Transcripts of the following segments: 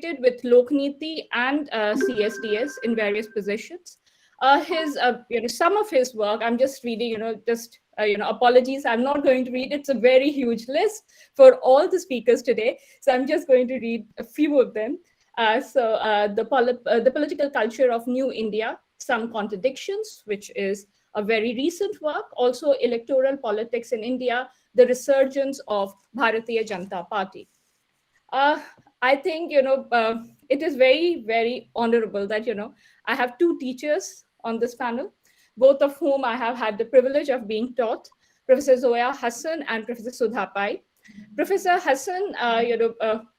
associated with Lokniti and CSDS in various positions. Some of his work, I'm just reading, apologies, I'm not going to read. It's a very huge list for all the speakers today. So I'm just going to read a few of them. The Political Culture of New India, Some Contradictions, which is a very recent work. Also, Electoral Politics in India, The Resurgence of Bharatiya Janata Party. I think, it is very, very honorable that, I have two teachers on this panel, both of whom I have had the privilege of being taught, Professor Zoya Hasan and Professor Sudha. Professor Hasan,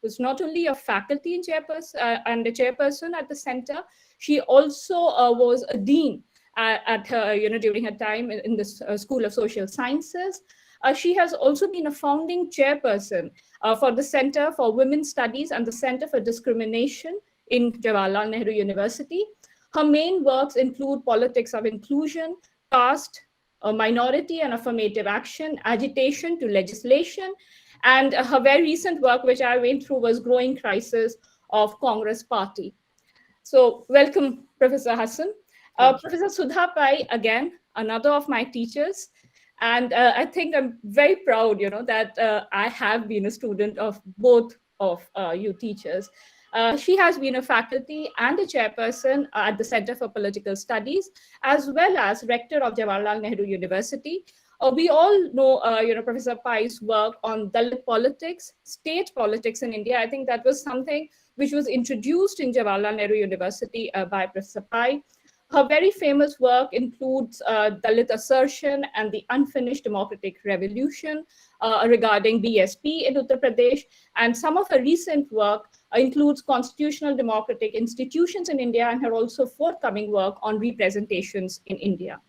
was not only a faculty and a chairperson at the center, she also was a dean during her time in the School of Social Sciences. She has also been a founding chairperson for the Center for Women's Studies and the Center for Discrimination in Jawaharlal Nehru University. Her main works include politics of inclusion, caste, minority and affirmative action, agitation to legislation, and her very recent work, which I went through, was Growing Crisis of Congress Party. So welcome, Professor Hasan. Professor Sudha, again, another of my teachers. And I think I'm very proud, that I have been a student of both of you teachers. She has been a faculty and a chairperson at the Center for Political Studies, as well as rector of Jawaharlal Nehru University. We all know, Professor Pai's work on Dalit politics, state politics in India. I think that was something which was introduced in Jawaharlal Nehru University by Professor Pai. Her very famous work includes Dalit assertion and the unfinished democratic revolution regarding BSP in Uttar Pradesh. And some of her recent work includes constitutional democratic institutions in India and her also forthcoming work on representations in India.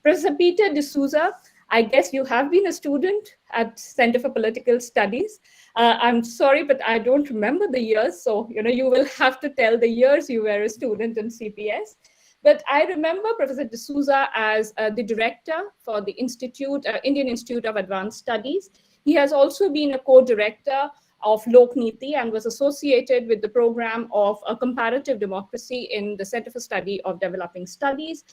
Professor Peter D'Souza, I guess you have been a student at Center for Political Studies. I'm sorry, but I don't remember the years. So, you will have to tell the years you were a student in CPS. But I remember Professor D'Souza as the director for the Indian Institute of Advanced Studies. He has also been a co-director of Lokniti and was associated with the program of comparative democracy in the Center for Study of Developing Societies.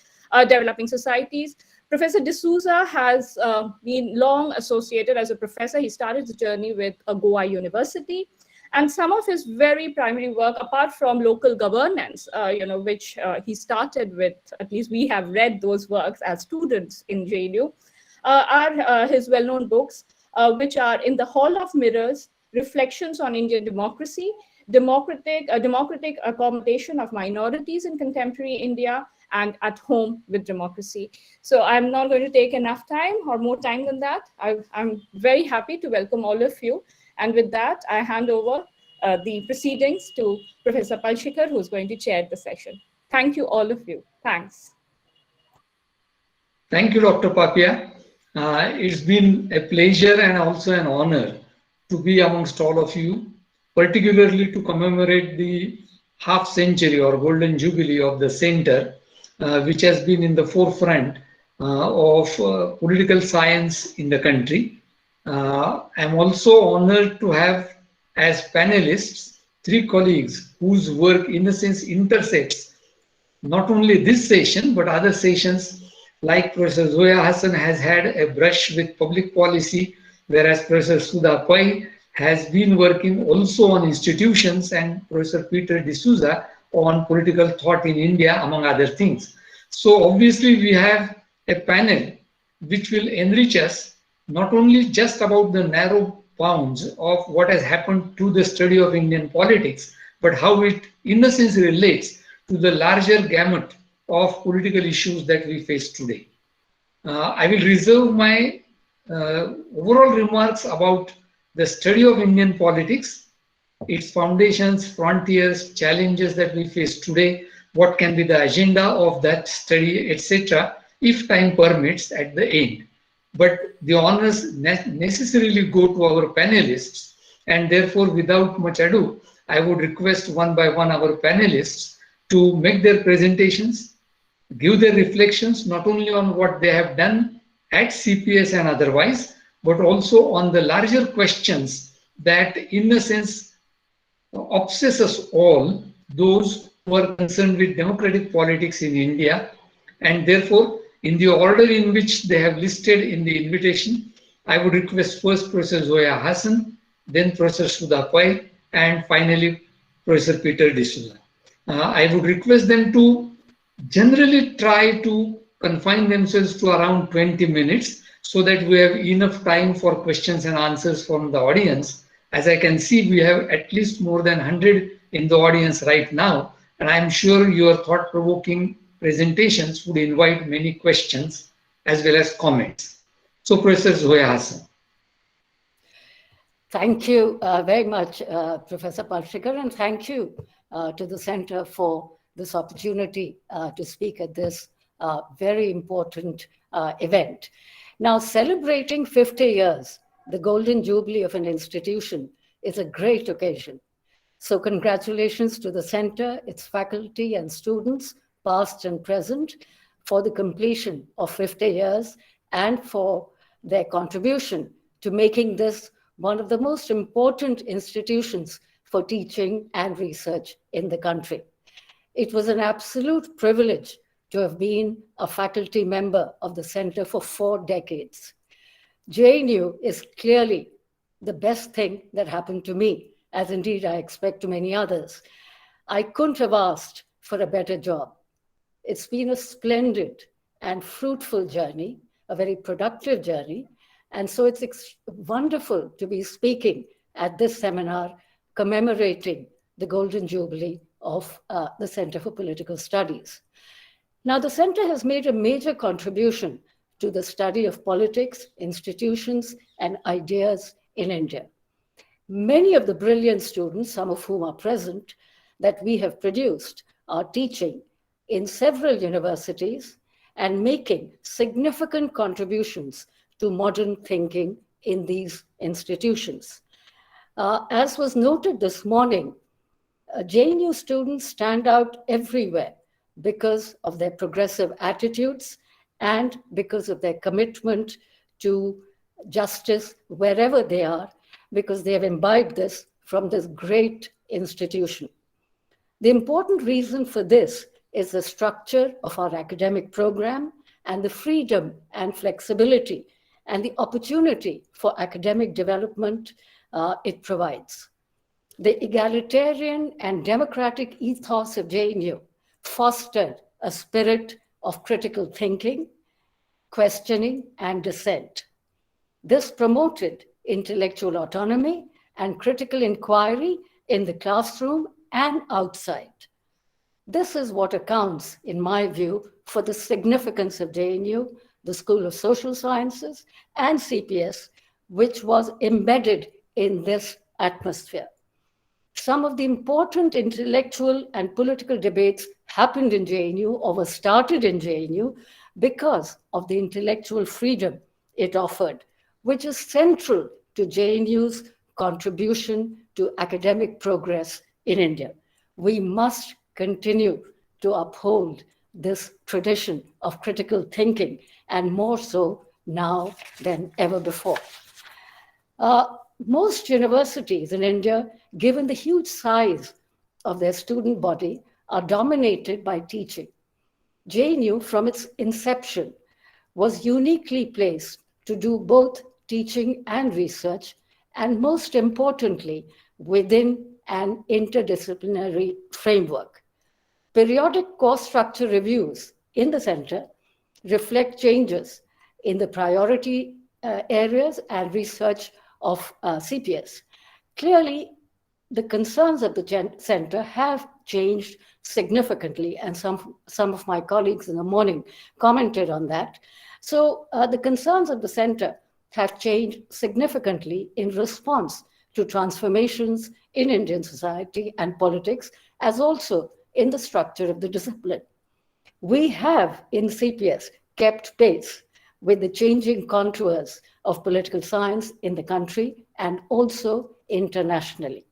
Professor D'Souza has been long associated as a professor. He started the journey with Goa University. And some of his very primary work, apart from local governance, which he started with, at least we have read those works as students in JNU, are his well-known books, which are In the Hall of Mirrors, Reflections on Indian Democracy, Democratic Accommodation of Minorities in Contemporary India, and At Home with Democracy. So I'm not going to take enough time or more time than that. I'm very happy to welcome all of you. And with that, I hand over the proceedings to Professor Palshikar, who's going to chair the session. Thank you, all of you. Thanks. Thank you, Dr. Papia. It's been a pleasure and also an honor to be amongst all of you, particularly to commemorate the half century or golden jubilee of the center, which has been in the forefront of political science in the country. I'm also honored to have as panelists 3 colleagues whose work in a sense intersects not only this session but other sessions, like Professor Zoya Hasan has had a brush with public policy, whereas Professor Sudha Pai has been working also on institutions, and Professor Peter D'Souza on political thought in India, among other things. So obviously we have a panel which will enrich us not only just about the narrow bounds of what has happened to the study of Indian politics, but how it in a sense relates to the larger gamut of political issues that we face today. I will reserve my overall remarks about the study of Indian politics, its foundations, frontiers, challenges that we face today, what can be the agenda of that study, etc., if time permits at the end. But the honors necessarily go to our panelists, and therefore without much ado, I would request one by one our panelists to make their presentations, give their reflections not only on what they have done at CPS and otherwise, but also on the larger questions that in a sense obsess us all, those who are concerned with democratic politics in India. And therefore, in the order in which they have listed in the invitation, I would request first Professor Zoya Hasan, then Professor Sudha, and finally Professor Peter D'Souza. I would request them to generally try to confine themselves to around 20 minutes so that we have enough time for questions and answers from the audience. As I can see, we have at least more than 100 in the audience right now, and I'm sure your thought-provoking presentations would invite many questions as well as comments. So, Professor Zoya Hasan. Thank you very much, Professor Palshikar, and thank you to the Center for this opportunity to speak at this very important event. Now, celebrating 50 years, the Golden Jubilee of an institution, is a great occasion. So congratulations to the Center, its faculty and students, past and present, for the completion of 50 years and for their contribution to making this one of the most important institutions for teaching and research in the country. It was an absolute privilege to have been a faculty member of the Center for 4 decades. JNU is clearly the best thing that happened to me, as indeed I expect to many others. I couldn't have asked for a better job. It's been a splendid and fruitful journey, a very productive journey, and so it's wonderful to be speaking at this seminar commemorating the Golden Jubilee of the Center for Political Studies. Now, the Center has made a major contribution to the study of politics, institutions, and ideas in India. Many of the brilliant students, some of whom are present, that we have produced are teaching in several universities and making significant contributions to modern thinking in these institutions. As was noted this morning, JNU students stand out everywhere because of their progressive attitudes and because of their commitment to justice wherever they are, because they have imbibed this from this great institution. The important reason for this is the structure of our academic program and the freedom and flexibility and the opportunity for academic development it provides. The egalitarian and democratic ethos of JNU fostered a spirit of critical thinking, questioning, and dissent. This promoted intellectual autonomy and critical inquiry in the classroom and outside. This is what accounts, in my view, for the significance of JNU, the School of Social Sciences, and CPS, which was embedded in this atmosphere. Some of the important intellectual and political debates happened in JNU or were started in JNU because of the intellectual freedom it offered, which is central to JNU's contribution to academic progress in India. We must continue to uphold this tradition of critical thinking, and more so now than ever before. Most universities in India, given the huge size of their student body, are dominated by teaching. JNU, from its inception, was uniquely placed to do both teaching and research, and most importantly, within an interdisciplinary framework. Periodic course structure reviews in the center reflect changes in the priority areas and research of CPS. Clearly, the concerns of the center have changed significantly, and some of my colleagues in the morning commented on that. So the concerns of the center have changed significantly in response to transformations in Indian society and politics, as also in the structure of the discipline. We have in CPS kept pace with the changing contours of political science in the country and also internationally.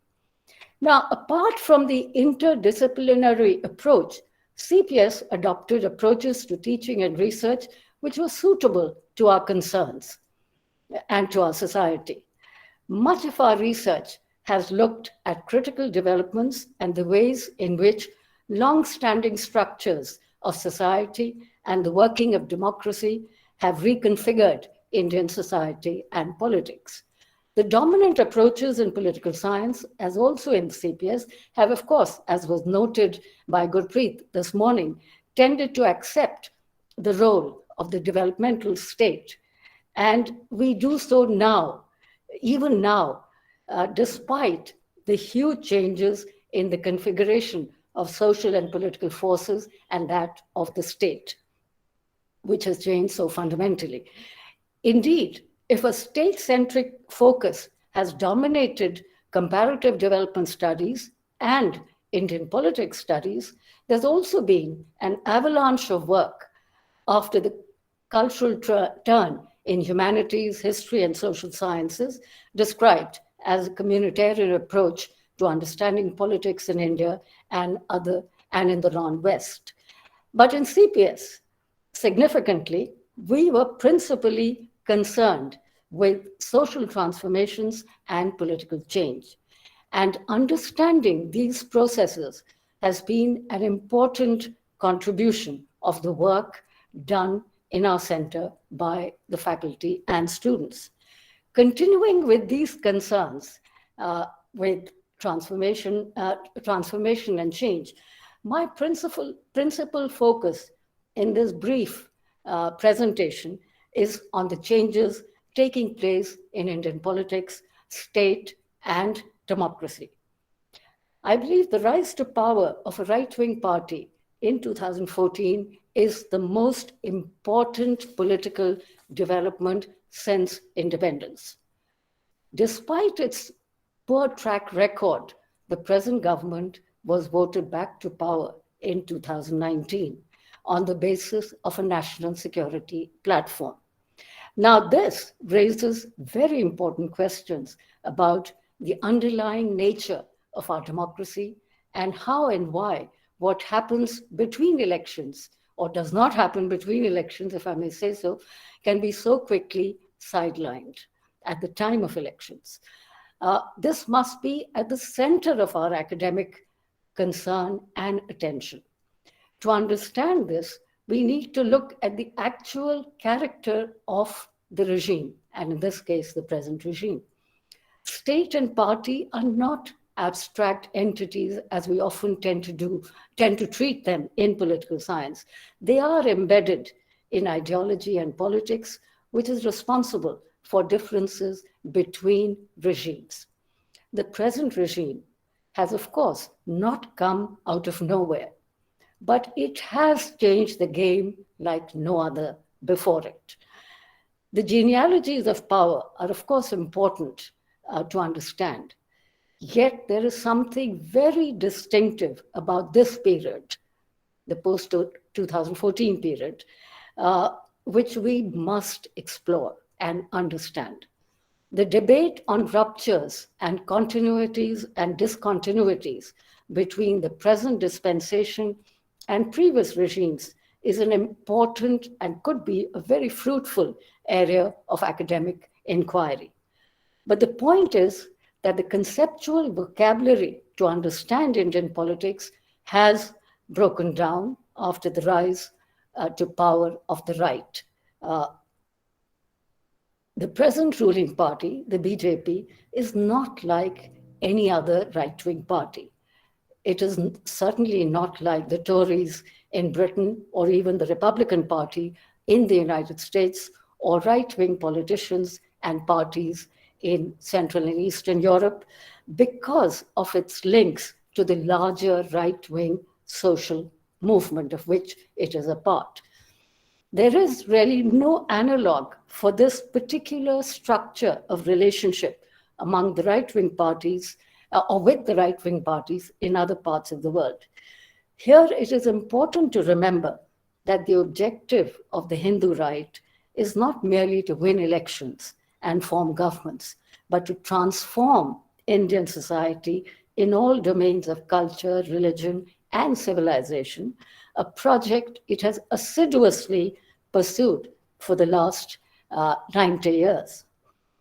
Now, apart from the interdisciplinary approach, CPS adopted approaches to teaching and research which were suitable to our concerns and to our society. Much of our research has looked at critical developments and the ways in which long-standing structures of society and the working of democracy have reconfigured Indian society and politics. The dominant approaches in political science, as also in CPS, have, of course, as was noted by Gurpreet this morning, tended to accept the role of the developmental state. And we do so now, even now, despite the huge changes in the configuration of social and political forces and that of the state, which has changed so fundamentally. Indeed, if a state-centric focus has dominated comparative development studies and Indian politics studies, there's also been an avalanche of work after the cultural turn in humanities, history, and social sciences, described as a communitarian approach to understanding politics in India and in the non-West. But in CPS, significantly, we were principally concerned with social transformations and political change. And understanding these processes has been an important contribution of the work done in our center by the faculty and students. Continuing with these concerns with transformation and change, my principal focus in this brief presentation is on the changes taking place in Indian politics, state, and democracy. I believe the rise to power of a right-wing party in 2014 is the most important political development since independence. Despite its poor track record, the present government was voted back to power in 2019 on the basis of a national security platform. Now, this raises very important questions about the underlying nature of our democracy and how and why what happens between elections, or does not happen between elections, if I may say so, can be so quickly sidelined at the time of elections. This must be at the center of our academic concern and attention. To understand this, we need to look at the actual character of the regime, and in this case, the present regime. State and party are not abstract entities as we often tend to treat them in political science. They are embedded in ideology and politics, which is responsible for differences between regimes. The present regime has, of course, not come out of nowhere, but it has changed the game like no other before it. The genealogies of power are, of course, important to understand. Yet there is something very distinctive about this period, the post-2014 period, which we must explore and understand. The debate on ruptures and continuities and discontinuities between the present dispensation and previous regimes is an important and could be a very fruitful area of academic inquiry. But the point is that the conceptual vocabulary to understand Indian politics has broken down after the rise to power of the right. The present ruling party, the BJP, is not like any other right-wing party. It is certainly not like the Tories in Britain or even the Republican Party in the United States or right-wing politicians and parties in Central and Eastern Europe because of its links to the larger right-wing social movement of which it is a part. There is really no analog for this particular structure of relationship among the right-wing parties or with the right-wing parties in other parts of the world. Here it is important to remember that the objective of the Hindu right is not merely to win elections and form governments, but to transform Indian society in all domains of culture, religion, and civilization, a project it has assiduously pursued for the last 90 years.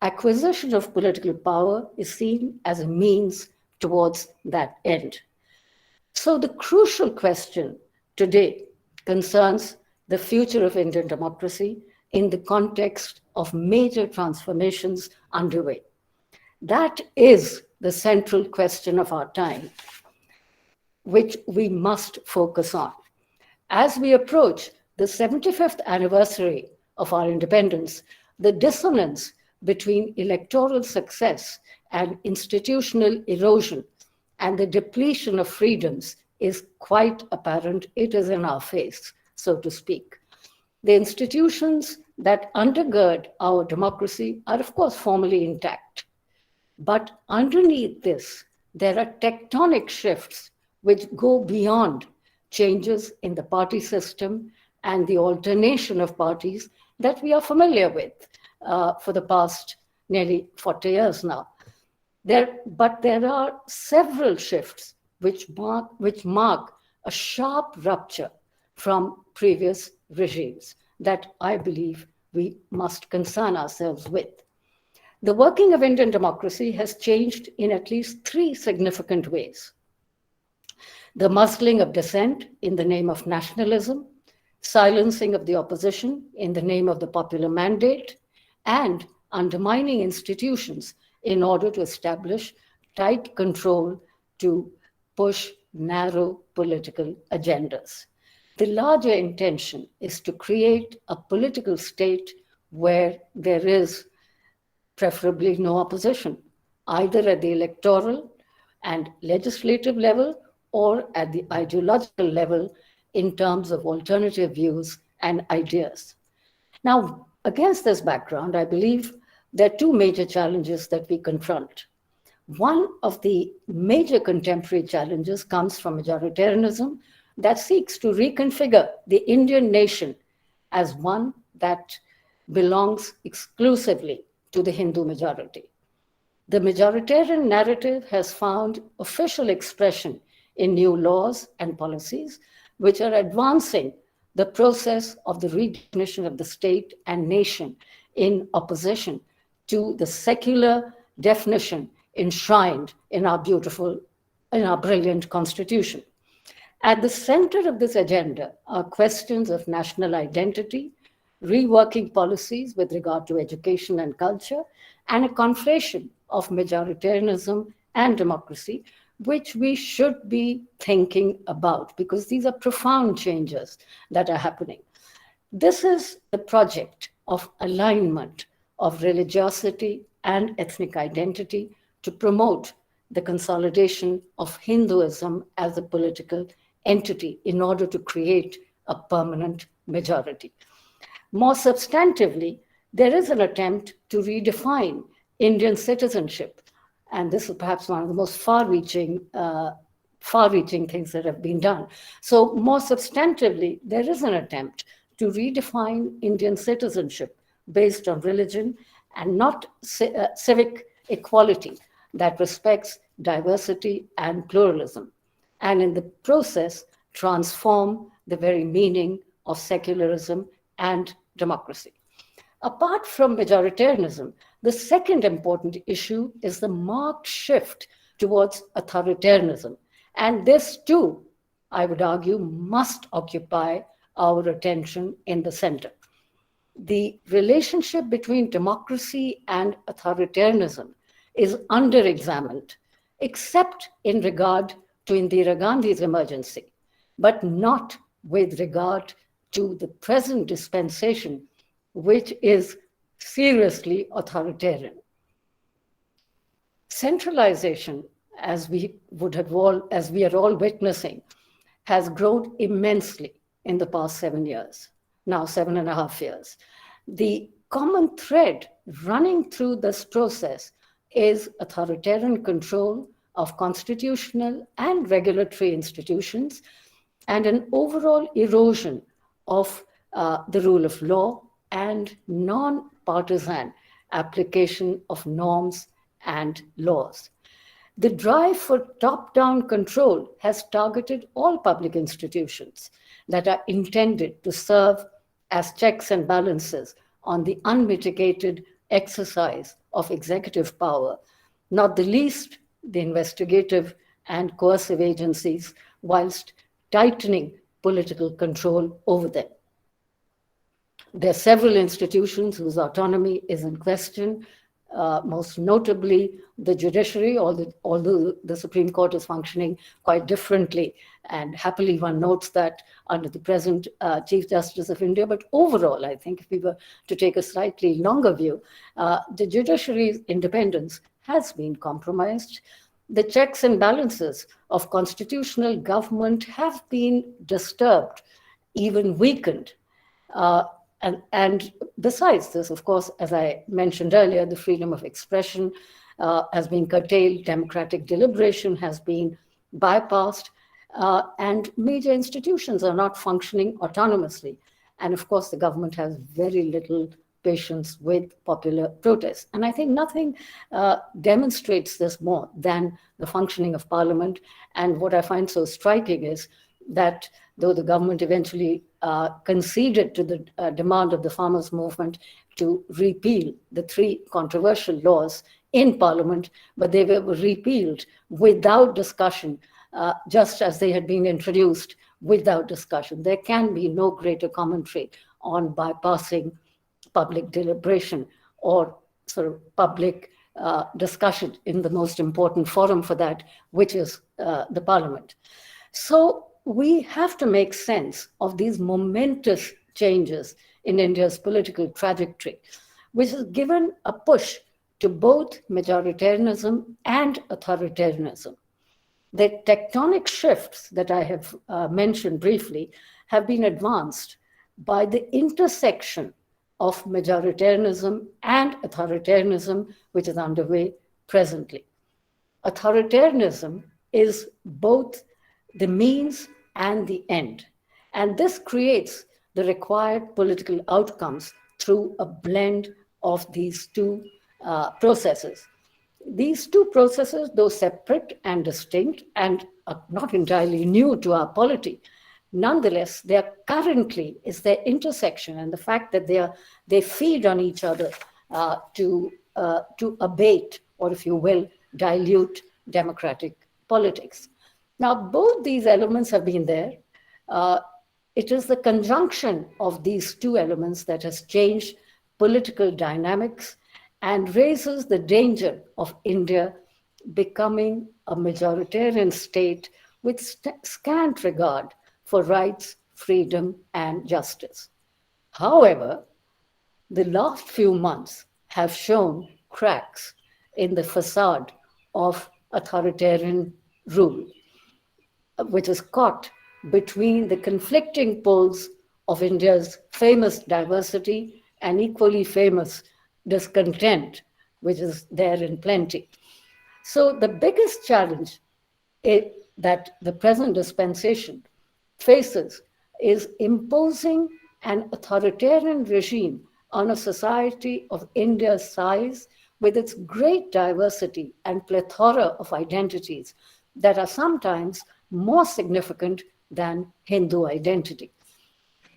acquisition of political power is seen as a means towards that end. So the crucial question today concerns the future of Indian democracy in the context of major transformations underway. That is the central question of our time, which we must focus on. As we approach the 75th anniversary of our independence, the dissonance between electoral success and institutional erosion and the depletion of freedoms is quite apparent. It is in our face, so to speak. The institutions that undergird our democracy are, of course, formally intact. But underneath this, there are tectonic shifts which go beyond changes in the party system and the alternation of parties that we are familiar with for the past nearly 40 years now. But there are several shifts which mark a sharp rupture from previous regimes that I believe we must concern ourselves with. The working of Indian democracy has changed in at least three significant ways. The muzzling of dissent in the name of nationalism, silencing of the opposition in the name of the popular mandate, and undermining institutions in order to establish tight control to push narrow political agendas. The larger intention is to create a political state where there is preferably no opposition, either at the electoral and legislative level or at the ideological level in terms of alternative views and ideas. Now, against this background, I believe there are two major challenges that we confront. One of the major contemporary challenges comes from majoritarianism that seeks to reconfigure the Indian nation as one that belongs exclusively to the Hindu majority. The majoritarian narrative has found official expression in new laws and policies which are advancing the process of the redefinition of the state and nation in opposition to the secular definition enshrined in our brilliant constitution. At the center of this agenda are questions of national identity, reworking policies with regard to education and culture, and a conflation of majoritarianism and democracy, which we should be thinking about because these are profound changes that are happening. This is the project of alignment of religiosity and ethnic identity to promote the consolidation of Hinduism as a political entity in order to create a permanent majority. More substantively, there is an attempt to redefine Indian citizenship, and this is perhaps one of the most far-reaching things that have been done. So more substantively, there is an attempt to redefine Indian citizenship based on religion and not civic equality that respects diversity and pluralism, and in the process transform the very meaning of secularism and democracy. Apart from majoritarianism, the second important issue is the marked shift towards authoritarianism. And this too, I would argue, must occupy our attention in the center. The relationship between democracy and authoritarianism is under-examined, except in regard to Indira Gandhi's emergency, but not with regard to the present dispensation, which is seriously authoritarian. Centralization, as we are all witnessing, has grown immensely in the past 7 years, now 7.5 years. The common thread running through this process is authoritarian control of constitutional and regulatory institutions and an overall erosion of the rule of law and non-partisan application of norms and laws. The drive for top-down control has targeted all public institutions that are intended to serve as checks and balances on the unmitigated exercise of executive power, not the least the investigative and coercive agencies, whilst tightening political control over them. There are several institutions whose autonomy is in question, most notably the judiciary, although the Supreme Court is functioning quite differently. And happily, one notes that under the present Chief Justice of India. But overall, I think if we were to take a slightly longer view, the judiciary's independence has been compromised. The checks and balances of constitutional government have been disturbed, even weakened. And besides this, of course, as I mentioned earlier, the freedom of expression has been curtailed, democratic deliberation has been bypassed, and major institutions are not functioning autonomously. And of course, the government has very little patience with popular protests. And I think nothing demonstrates this more than the functioning of Parliament. And what I find so striking is that though the government eventually conceded to the demand of the farmers' movement to repeal the 3 controversial laws in Parliament, but they were repealed without discussion, just as they had been introduced without discussion. There can be no greater commentary on bypassing public deliberation or sort of public discussion in the most important forum for that, which is the Parliament. So we have to make sense of these momentous changes in India's political trajectory, which has given a push to both majoritarianism and authoritarianism. The tectonic shifts that I have mentioned briefly have been advanced by the intersection of majoritarianism and authoritarianism, which is underway presently. Authoritarianism is both the means and the end. And this creates the required political outcomes through a blend of these 2 processes. These 2 processes, though separate and distinct and not entirely new to our polity, nonetheless, there currently is their intersection and the fact that they feed on each other to abate, or if you will, dilute democratic politics. Now, both these elements have been there. It is the conjunction of these 2 elements that has changed political dynamics and raises the danger of India becoming a majoritarian state with scant regard for rights, freedom, and justice. However, the last few months have shown cracks in the facade of authoritarian rule, which is caught between the conflicting poles of India's famous diversity and equally famous discontent, which is there in plenty. So the biggest challenge that the present dispensation faces is imposing an authoritarian regime on a society of India's size with its great diversity and plethora of identities that are sometimes more significant than Hindu identity.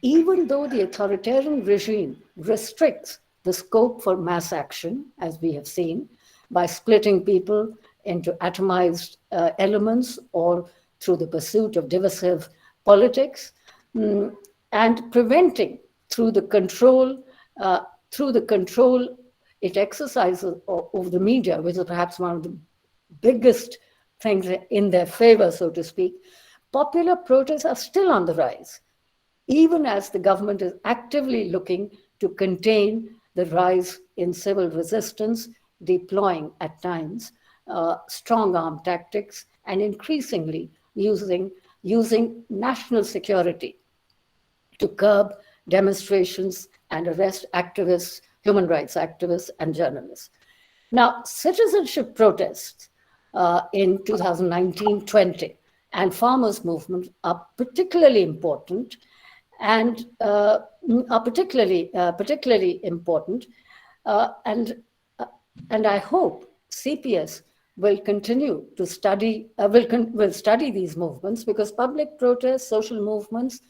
Even though the authoritarian regime restricts the scope for mass action, as we have seen, by splitting people into atomized elements or through the pursuit of divisive politics, and preventing through the control it exercises over the media, which is perhaps one of the biggest things in their favor, so to speak, popular protests are still on the rise, even as the government is actively looking to contain the rise in civil resistance, deploying at times strong arm tactics and increasingly using national security to curb demonstrations and arrest activists, human rights activists, and journalists. Now, citizenship protests in 2019-20 and farmers' movement are particularly important and and I hope CPS will continue to study will study these movements, because public protests, social movements,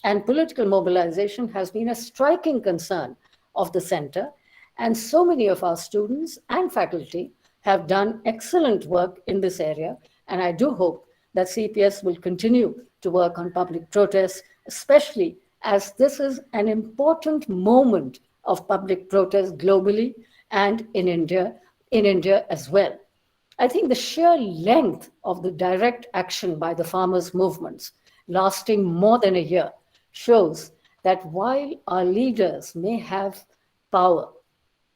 and political mobilization has been a striking concern of the center, And so many of our students and faculty have done excellent work in this area. And I do hope that CPS will continue to work on public protests, especially as this is an important moment of public protest globally and in India as well. I think the sheer length of the direct action by the farmers' movements, lasting more than a year, shows that while our leaders may have power,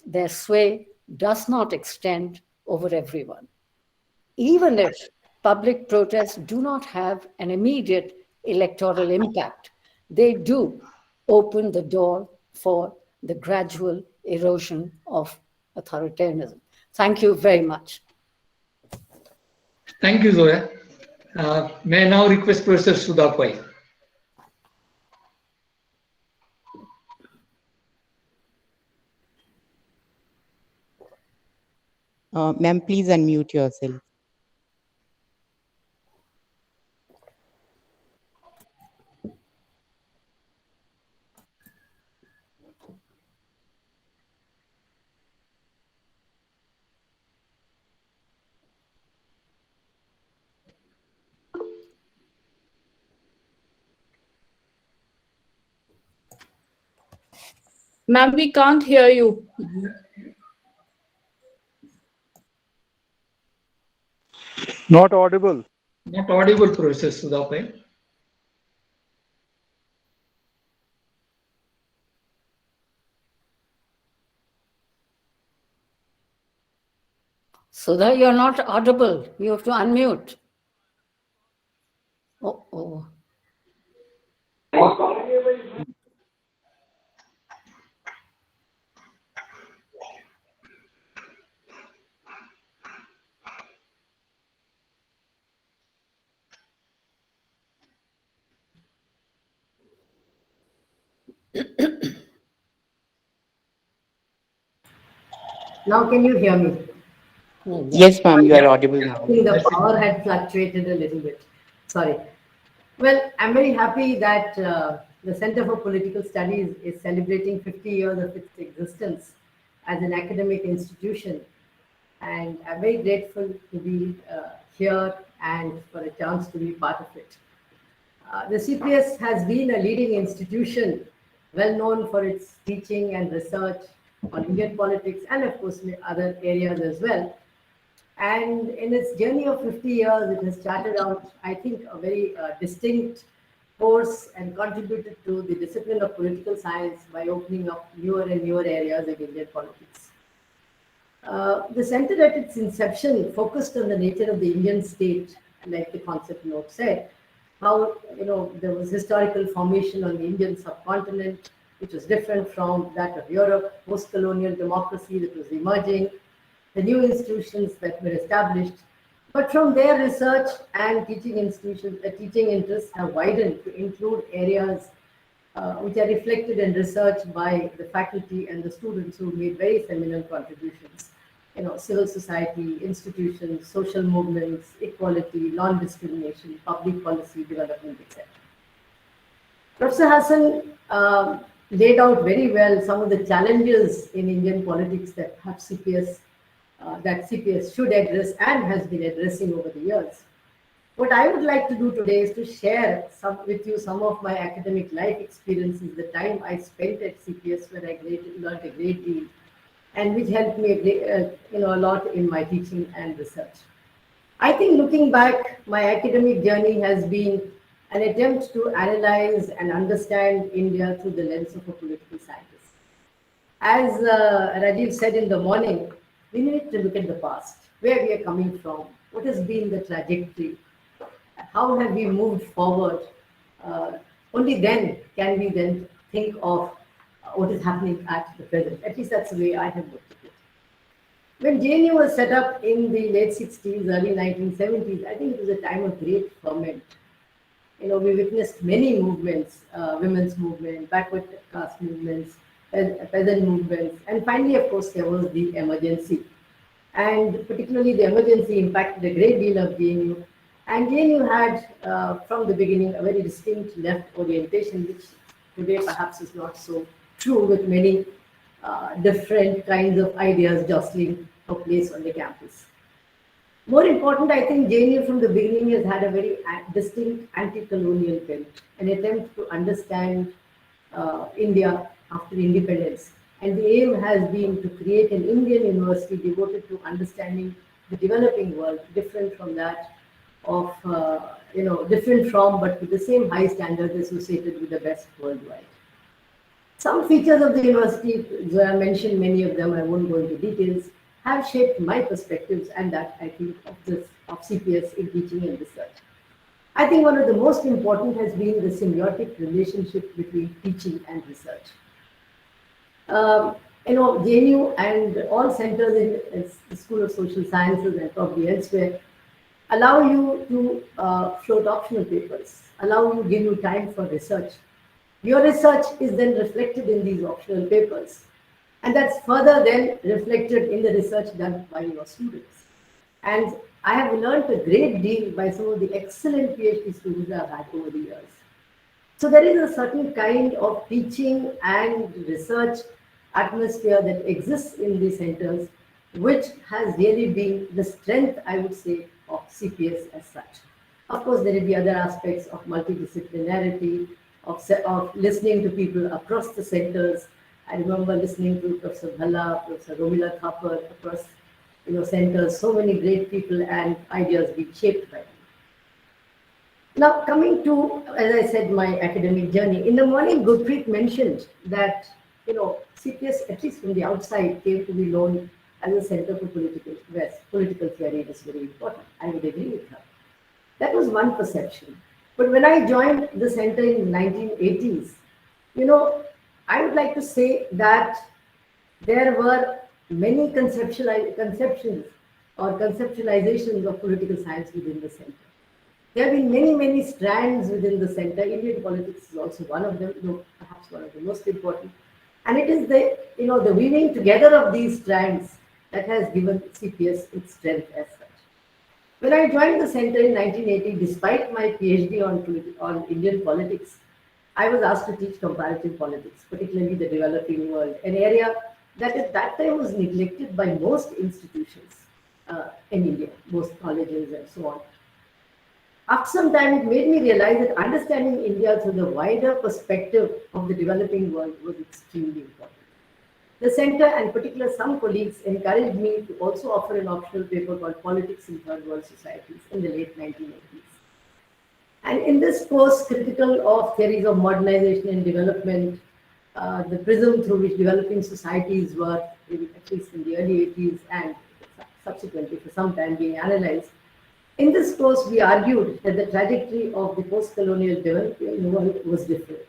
their sway does not extend over everyone. Even if public protests do not have an immediate electoral impact, they do open the door for the gradual erosion of authoritarianism. Thank you very much. Thank you, Zoya. May I now request Professor Sudha. Ma'am, please unmute yourself. Ma'am, we can't hear you. Not audible. Not audible, Professor Sudha. Sudha, you're not audible. You have to unmute. Oh. Now can you hear me? Yes, ma'am, you are audible now. I think the power had fluctuated a little bit. Sorry. Well, I'm very happy that the Center for Political Studies is celebrating 50 years of its existence as an academic institution. And I'm very grateful to be here and for a chance to be part of it. The CPS has been a leading institution, well known for its teaching and research on Indian politics and of course other areas as well. And in its journey of 50 years, it has charted out, I think, a very distinct course and contributed to the discipline of political science by opening up newer and newer areas of Indian politics. The center at its inception focused on the nature of the Indian state, like the concept note said, how there was historical formation on the Indian subcontinent, which was different from that of Europe, post-colonial democracy that was emerging, the new institutions that were established. But from there, research and teaching interests have widened to include areas which are reflected and researched by the faculty and the students who made very seminal contributions. Civil society, institutions, social movements, equality, non-discrimination, public policy development, etc. Professor Hasan laid out very well some of the challenges in Indian politics that have that CPS should address and has been addressing over the years. What I would like to do today is to share with you some of my academic life experiences, the time I spent at CPS where I learned a great deal, and which helped me a lot in my teaching and research. I think looking back, my academic journey has been an attempt to analyze and understand India through the lens of a political scientist. As Rajiv said in the morning, we need to look at the past, where we are coming from, what has been the trajectory, how have we moved forward. Only then can we then think of what is happening at the present. At least that's the way I have looked at it. When JNU was set up in the late 60s, early 1970s, I think it was a time of great ferment. We witnessed many movements, women's movement, backward caste movements, peasant movements, and finally, of course, there was the emergency. And particularly the emergency impacted a great deal of JNU. And JNU had, from the beginning, a very distinct left orientation, which today perhaps is not so true with many different kinds of ideas jostling for place on the campus. More important, I think JNU from the beginning has had a very distinct anti-colonial bent, an attempt to understand India after independence. And the aim has been to create an Indian university devoted to understanding the developing world, different from that of, different from, but with the same high standards associated with the best worldwide. Some features of the university, Zoya mentioned many of them, I won't go into details, have shaped my perspectives and that I think of CPS in teaching and research. I think one of the most important has been the symbiotic relationship between teaching and research. JNU and all centers in the School of Social Sciences and probably elsewhere allow you to float optional papers, give you time for research. Your research is then reflected in these optional papers. And that's further then reflected in the research done by your students. And I have learned a great deal by some of the excellent PhD students I've had over the years. So there is a certain kind of teaching and research atmosphere that exists in these centers, which has really been the strength, I would say, of CPS as such. Of course, there will be other aspects of multidisciplinarity, of listening to people across the centers. I remember listening to Professor Bhalla, Professor Romila Thapar across centers, so many great people and ideas being shaped by them. Now, coming to, as I said, my academic journey. In the morning, Gurpreet mentioned that, CPS, at least from the outside, came to be known as a center for political theory. It is very important. I would agree with her. That was one perception. But when I joined the center in the 1980s, I would like to say that there were many conceptions or conceptualizations of political science within the center. There have been many, many strands within the center. Indian politics is also one of them, perhaps one of the most important. And it is the weaving together of these strands that has given CPS its strength as such. When I joined the center in 1980, despite my PhD on Indian politics, I was asked to teach comparative politics, particularly the developing world, an area that at that time was neglected by most institutions in India, most colleges and so on. After some time, it made me realize that understanding India through the wider perspective of the developing world was extremely important. The center, and particularly some colleagues, encouraged me to also offer an optional paper called Politics in Third World Societies in the late 1980s. And in this course, critical of theories of modernization and development, the prism through which developing societies were, at least in the early 80s and subsequently for some time being analyzed. In this course, we argued that the trajectory of the post-colonial developing world was different.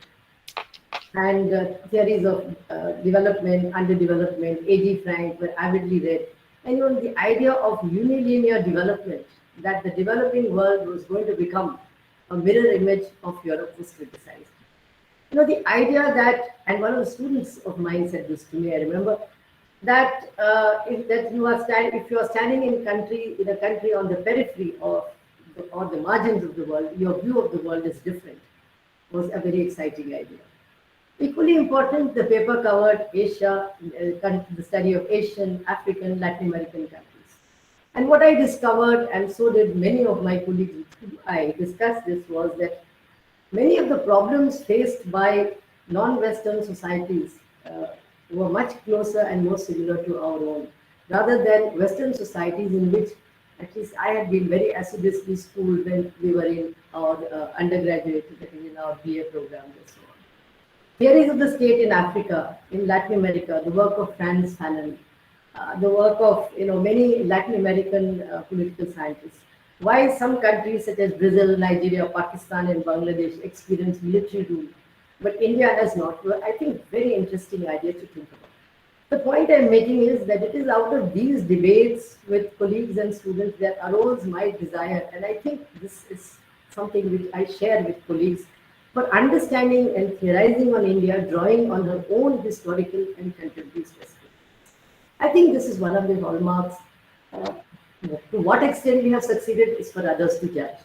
And theories of development, underdevelopment, A.G. Frank were avidly read. And even the idea of unilinear development, that the developing world was going to become a mirror image of Europe, was criticized. The idea that, and one of the students of mine said this to me, I remember, that if you are standing in a country on the periphery or the margins of the world, your view of the world is different, was a very exciting idea. Equally important, the paper covered Asia, the study of Asian, African, Latin American countries. And what I discovered, and so did many of my colleagues with whom I discussed this, was that many of the problems faced by non-Western societies were much closer and more similar to our own, rather than Western societies in which at least I had been very assiduously schooled when we were in our undergraduate, in our BA programs and so on. Theories of the state in Africa, in Latin America, the work of Franz Fanon, the work of many Latin American political scientists. Why some countries such as Brazil, Nigeria, Pakistan, and Bangladesh experience military rule, but India has not. Well, I think very interesting idea to think about. The point I'm making is that it is out of these debates with colleagues and students that arose my desire, and I think this is something which I share with colleagues, for understanding and theorizing on India, drawing on her own historical and contemporary specifics. I think this is one of the hallmarks. To what extent we have succeeded is for others to judge.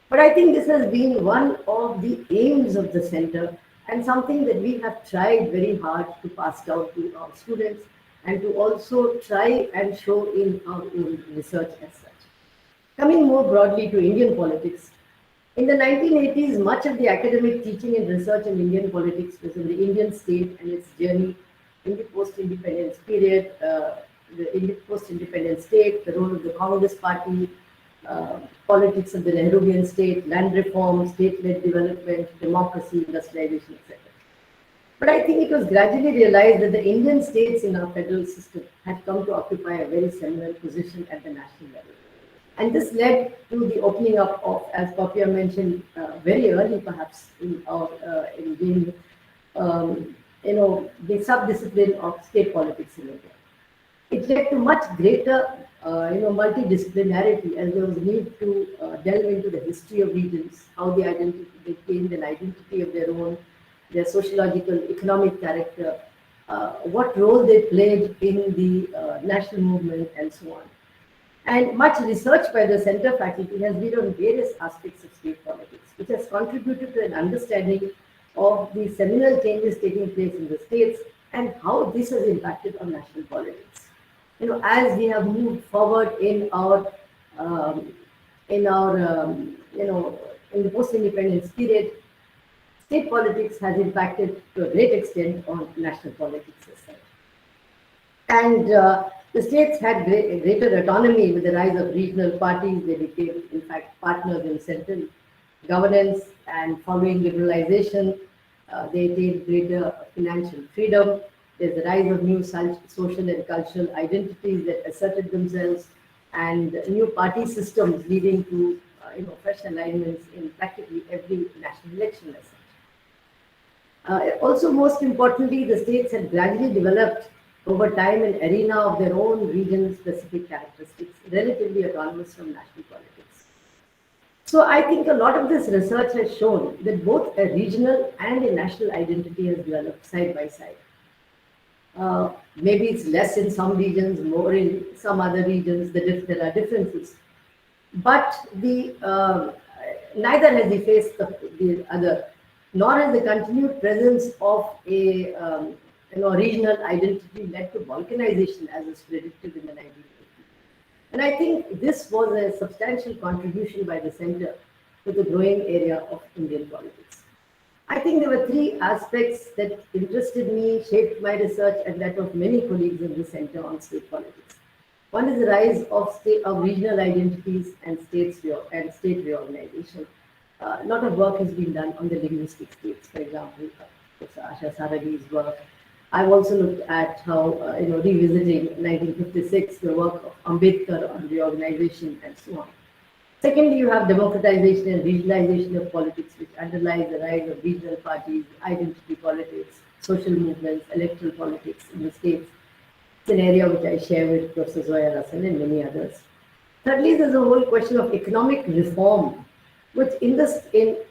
But I think this has been one of the aims of the center, and something that we have tried very hard to pass down to our students and to also try and show in our own research as such. Coming more broadly to Indian politics, in the 1980s, much of the academic teaching and research in Indian politics was on the Indian state and its journey in the post-independence period, in the post-independence state, the role of the Communist Party, politics of the Nehruvian state, land reform, state-led development, democracy, industrialization, etc. But I think it was gradually realized that the Indian states in our federal system had come to occupy a very seminal position at the national level. And this led to the opening up of, as Popia mentioned, very early perhaps in our in being, the subdiscipline of state politics in India. It led to much greater, multidisciplinarity, as there was a need to delve into the history of regions, how they gained an identity of their own, their sociological, economic character, what role they played in the national movement, and so on. And much research by the center faculty has been on various aspects of state politics, which has contributed to an understanding of the seminal changes taking place in the states and how this has impacted on national politics. As we have moved forward in the post-independence period, state politics has impacted to a great extent on national politics as such. And the states had greater autonomy with the rise of regional parties. They became, in fact, partners in central governance, and following liberalization, they attained greater financial freedom. There's the rise of new social and cultural identities that asserted themselves, and new party systems leading to fresh alignments in practically every national election as such. Also, most importantly, the states had gradually developed over time an arena of their own region-specific characteristics, relatively autonomous from national politics. So I think a lot of this research has shown that both a regional and a national identity has developed side by side. Maybe it's less in some regions, more in some other regions, there are differences. But neither has effaced the other, nor has the continued presence of a regional identity led to balkanization as was predicted in the 1950s. And I think this was a substantial contribution by the center to the growing area of Indian politics. I think there were three aspects that interested me, shaped my research, and that of many colleagues in the center on state politics. One is the rise of regional identities and state reorganization. A lot of work has been done on the linguistic states, for example, Professor Asha Saragi's work. I've also looked at how, revisiting 1956, the work of Ambedkar on reorganization and so on. Secondly, you have democratization and regionalization of politics, which underlies the rise of regional parties, identity politics, social movements, electoral politics in the states. It's an area which I share with Professor Zoya, Hasan, and many others. Thirdly, there's a whole question of economic reform, which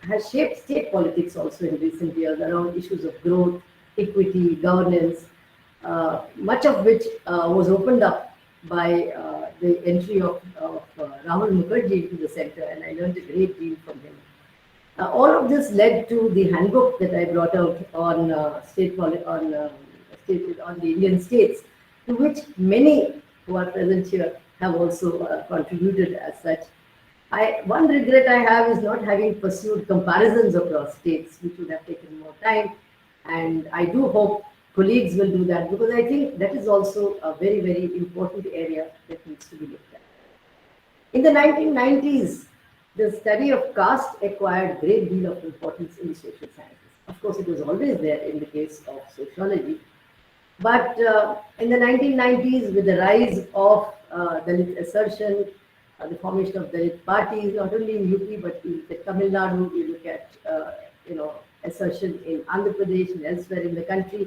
has shaped state politics also in recent years around issues of growth, equity, governance, much of which was opened up by the entry of Rahul Mukherjee into the center, and I learned a great deal from him. All of this led to the handbook that I brought out on the Indian states, to which many who are present here have also contributed as such. One regret I have is not having pursued comparisons across states, which would have taken more time. And I do hope colleagues will do that, because I think that is also a very, very important area that needs to be looked at. In the 1990s, the study of caste acquired a great deal of importance in social sciences. Of course, it was always there in the case of sociology. But in the 1990s, with the rise of Dalit assertion, the formation of Dalit parties, not only in UP, but in Tamil Nadu, we look at, assertion in Andhra Pradesh and elsewhere in the country,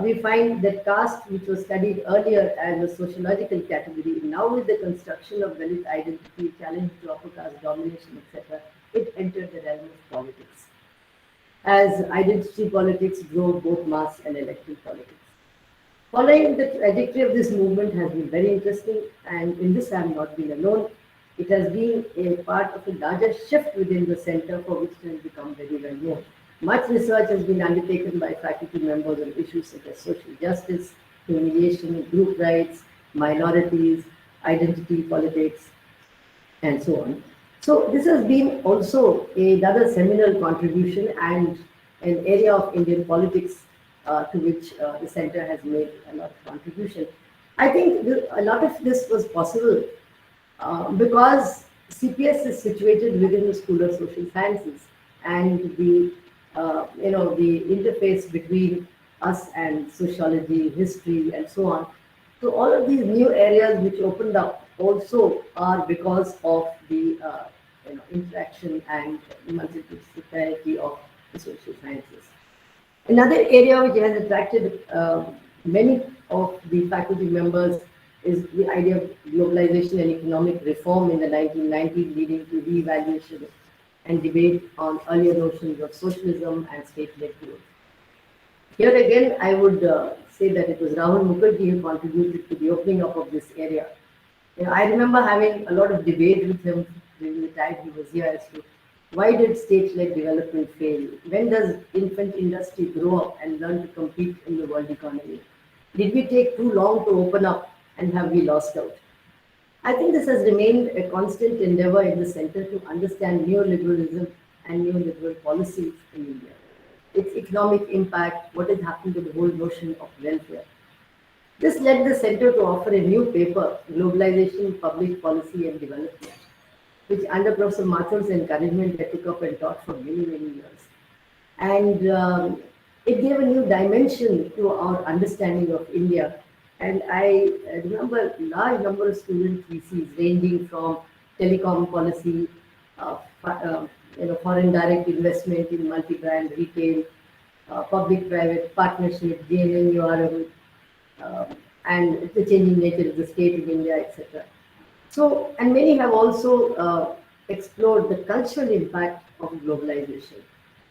we find that caste, which was studied earlier as a sociological category, now with the construction of Dalit identity, challenge to upper caste domination, etc., it entered the realm of politics, as identity politics drove both mass and electoral politics. Following the trajectory of this movement has been very interesting, and in this I have not been alone. It has been a part of a larger shift within the center, for which it has become very well known. Much research has been undertaken by faculty members on issues such as social justice, humiliation, group rights, minorities, identity politics, and so on. So this has been also another seminal contribution and an area of Indian politics to which the center has made a lot of contribution. I think a lot of this was possible because CPS is situated within the School of Social Sciences, and the the interface between us and sociology, history, and so on. So all of these new areas which opened up also are because of the interaction and multidisciplinarity of the social sciences. Another area which has attracted many of the faculty members is the idea of globalization and economic reform in the 1990s, leading to re-evaluation and debate on earlier notions of socialism and state-led growth. Here again, I would say that it was Rahul Mukherjee who contributed to the opening up of this area. I remember having a lot of debate with him during the time he was here as to why did state-led development fail? When does infant industry grow up and learn to compete in the world economy? Did we take too long to open up and have we lost out? I think this has remained a constant endeavor in the center to understand neoliberalism and neoliberal policies in India, its economic impact, what has happened to the whole notion of welfare. This led the center to offer a new paper, Globalization, Public Policy and Development, which under Professor Mathur's encouragement I took up and taught for many, many years. And it gave a new dimension to our understanding of India. And I remember a large number of student theses ranging from telecom policy, foreign direct investment in multi-brand retail, public-private partnership, GNNURM, and the changing nature of the state in India, etc. So, and many have also explored the cultural impact of globalization.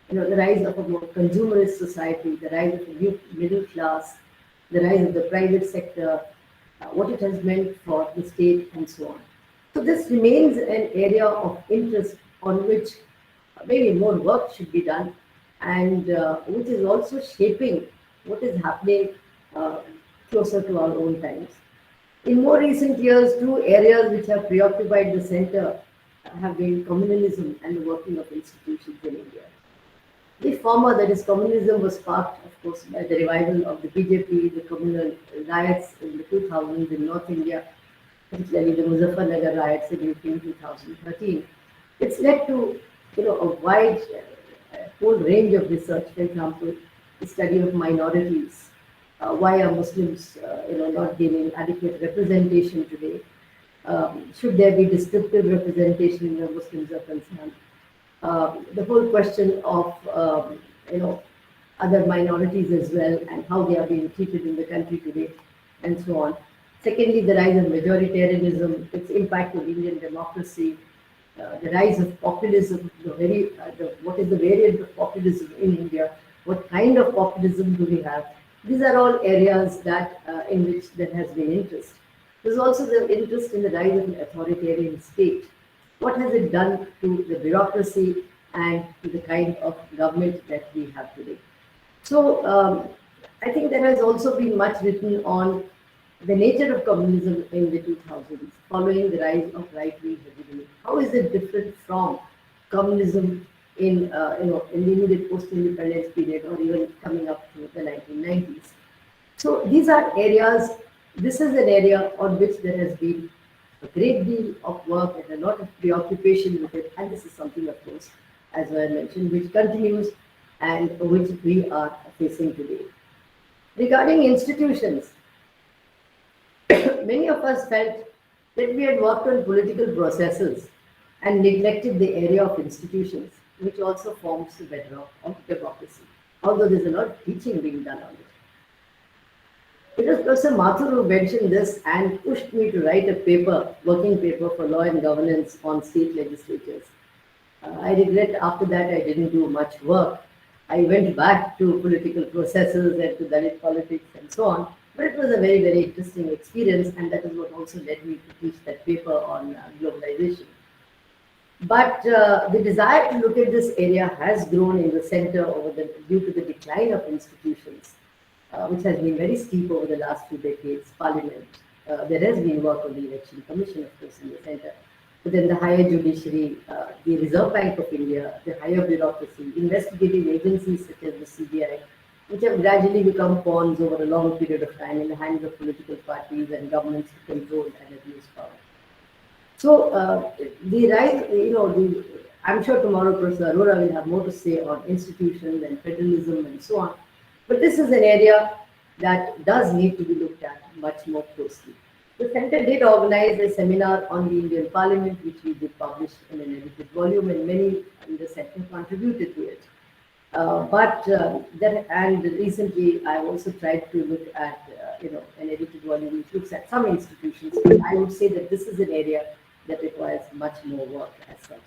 The rise of a more consumerist society, the rise of a new middle class, the rise of the private sector, what it has meant for the state, and so on. So this remains an area of interest on which maybe more work should be done, and which is also shaping what is happening closer to our own times. In more recent years, two areas which have preoccupied the center have been communalism and the working of institutions in India. The former, that is communism, was sparked, of course, by the revival of the BJP, the communal riots in the 2000s in North India, particularly the Muzaffarnagar riots in UP in 2013. It's led to a wide, whole range of research. For example, the study of minorities. Why are Muslims, not gaining adequate representation today? Should there be descriptive representation where Muslims are concerned? The whole question of other minorities as well, and how they are being treated in the country today, and so on. Secondly, the rise of majoritarianism, its impact on Indian democracy, the rise of populism, what is the variant of populism in India? What kind of populism do we have? These are all areas that in which there has been interest. There's also the interest in the rise of an authoritarian state. What has it done to the bureaucracy and to the kind of government that we have today? So I think there has also been much written on the nature of communism in the 2000s, following the rise of right-wing hegemony. How is it different from communism in the immediate post-independence period, or even coming up to the 1990s? So these are areas. This is an area on which there has been a great deal of work and a lot of preoccupation with it, and this is something, of course, as I mentioned, which continues and which we are facing today. Regarding institutions, many of us felt that we had worked on political processes and neglected the area of institutions, which also forms the bedrock of democracy, although there's a lot of teaching being done on it. It was Professor Mathur who mentioned this and pushed me to write a paper, working paper for law and governance on state legislatures. I regret after that I didn't do much work. I went back to political processes and to Dalit politics and so on, but it was a very, very interesting experience, and that is what also led me to teach that paper on globalization. But the desire to look at this area has grown in the center due to the decline of institutions, which has been very steep over the last few decades. Parliament, there has been work on the Election Commission, of course, in the center. But then the higher judiciary, the Reserve Bank of India, the higher bureaucracy, investigative agencies such as the CBI, which have gradually become pawns over a long period of time in the hands of political parties and governments to control and abuse power. So the right, I'm sure tomorrow Professor Arora will have more to say on institutions and federalism and so on. But this is an area that does need to be looked at much more closely. The center did organize a seminar on the Indian Parliament, which we did publish in an edited volume, and many in the center contributed to it. And recently I've also tried to look at an edited volume which looks at some institutions. But I would say that this is an area that requires much more work as such.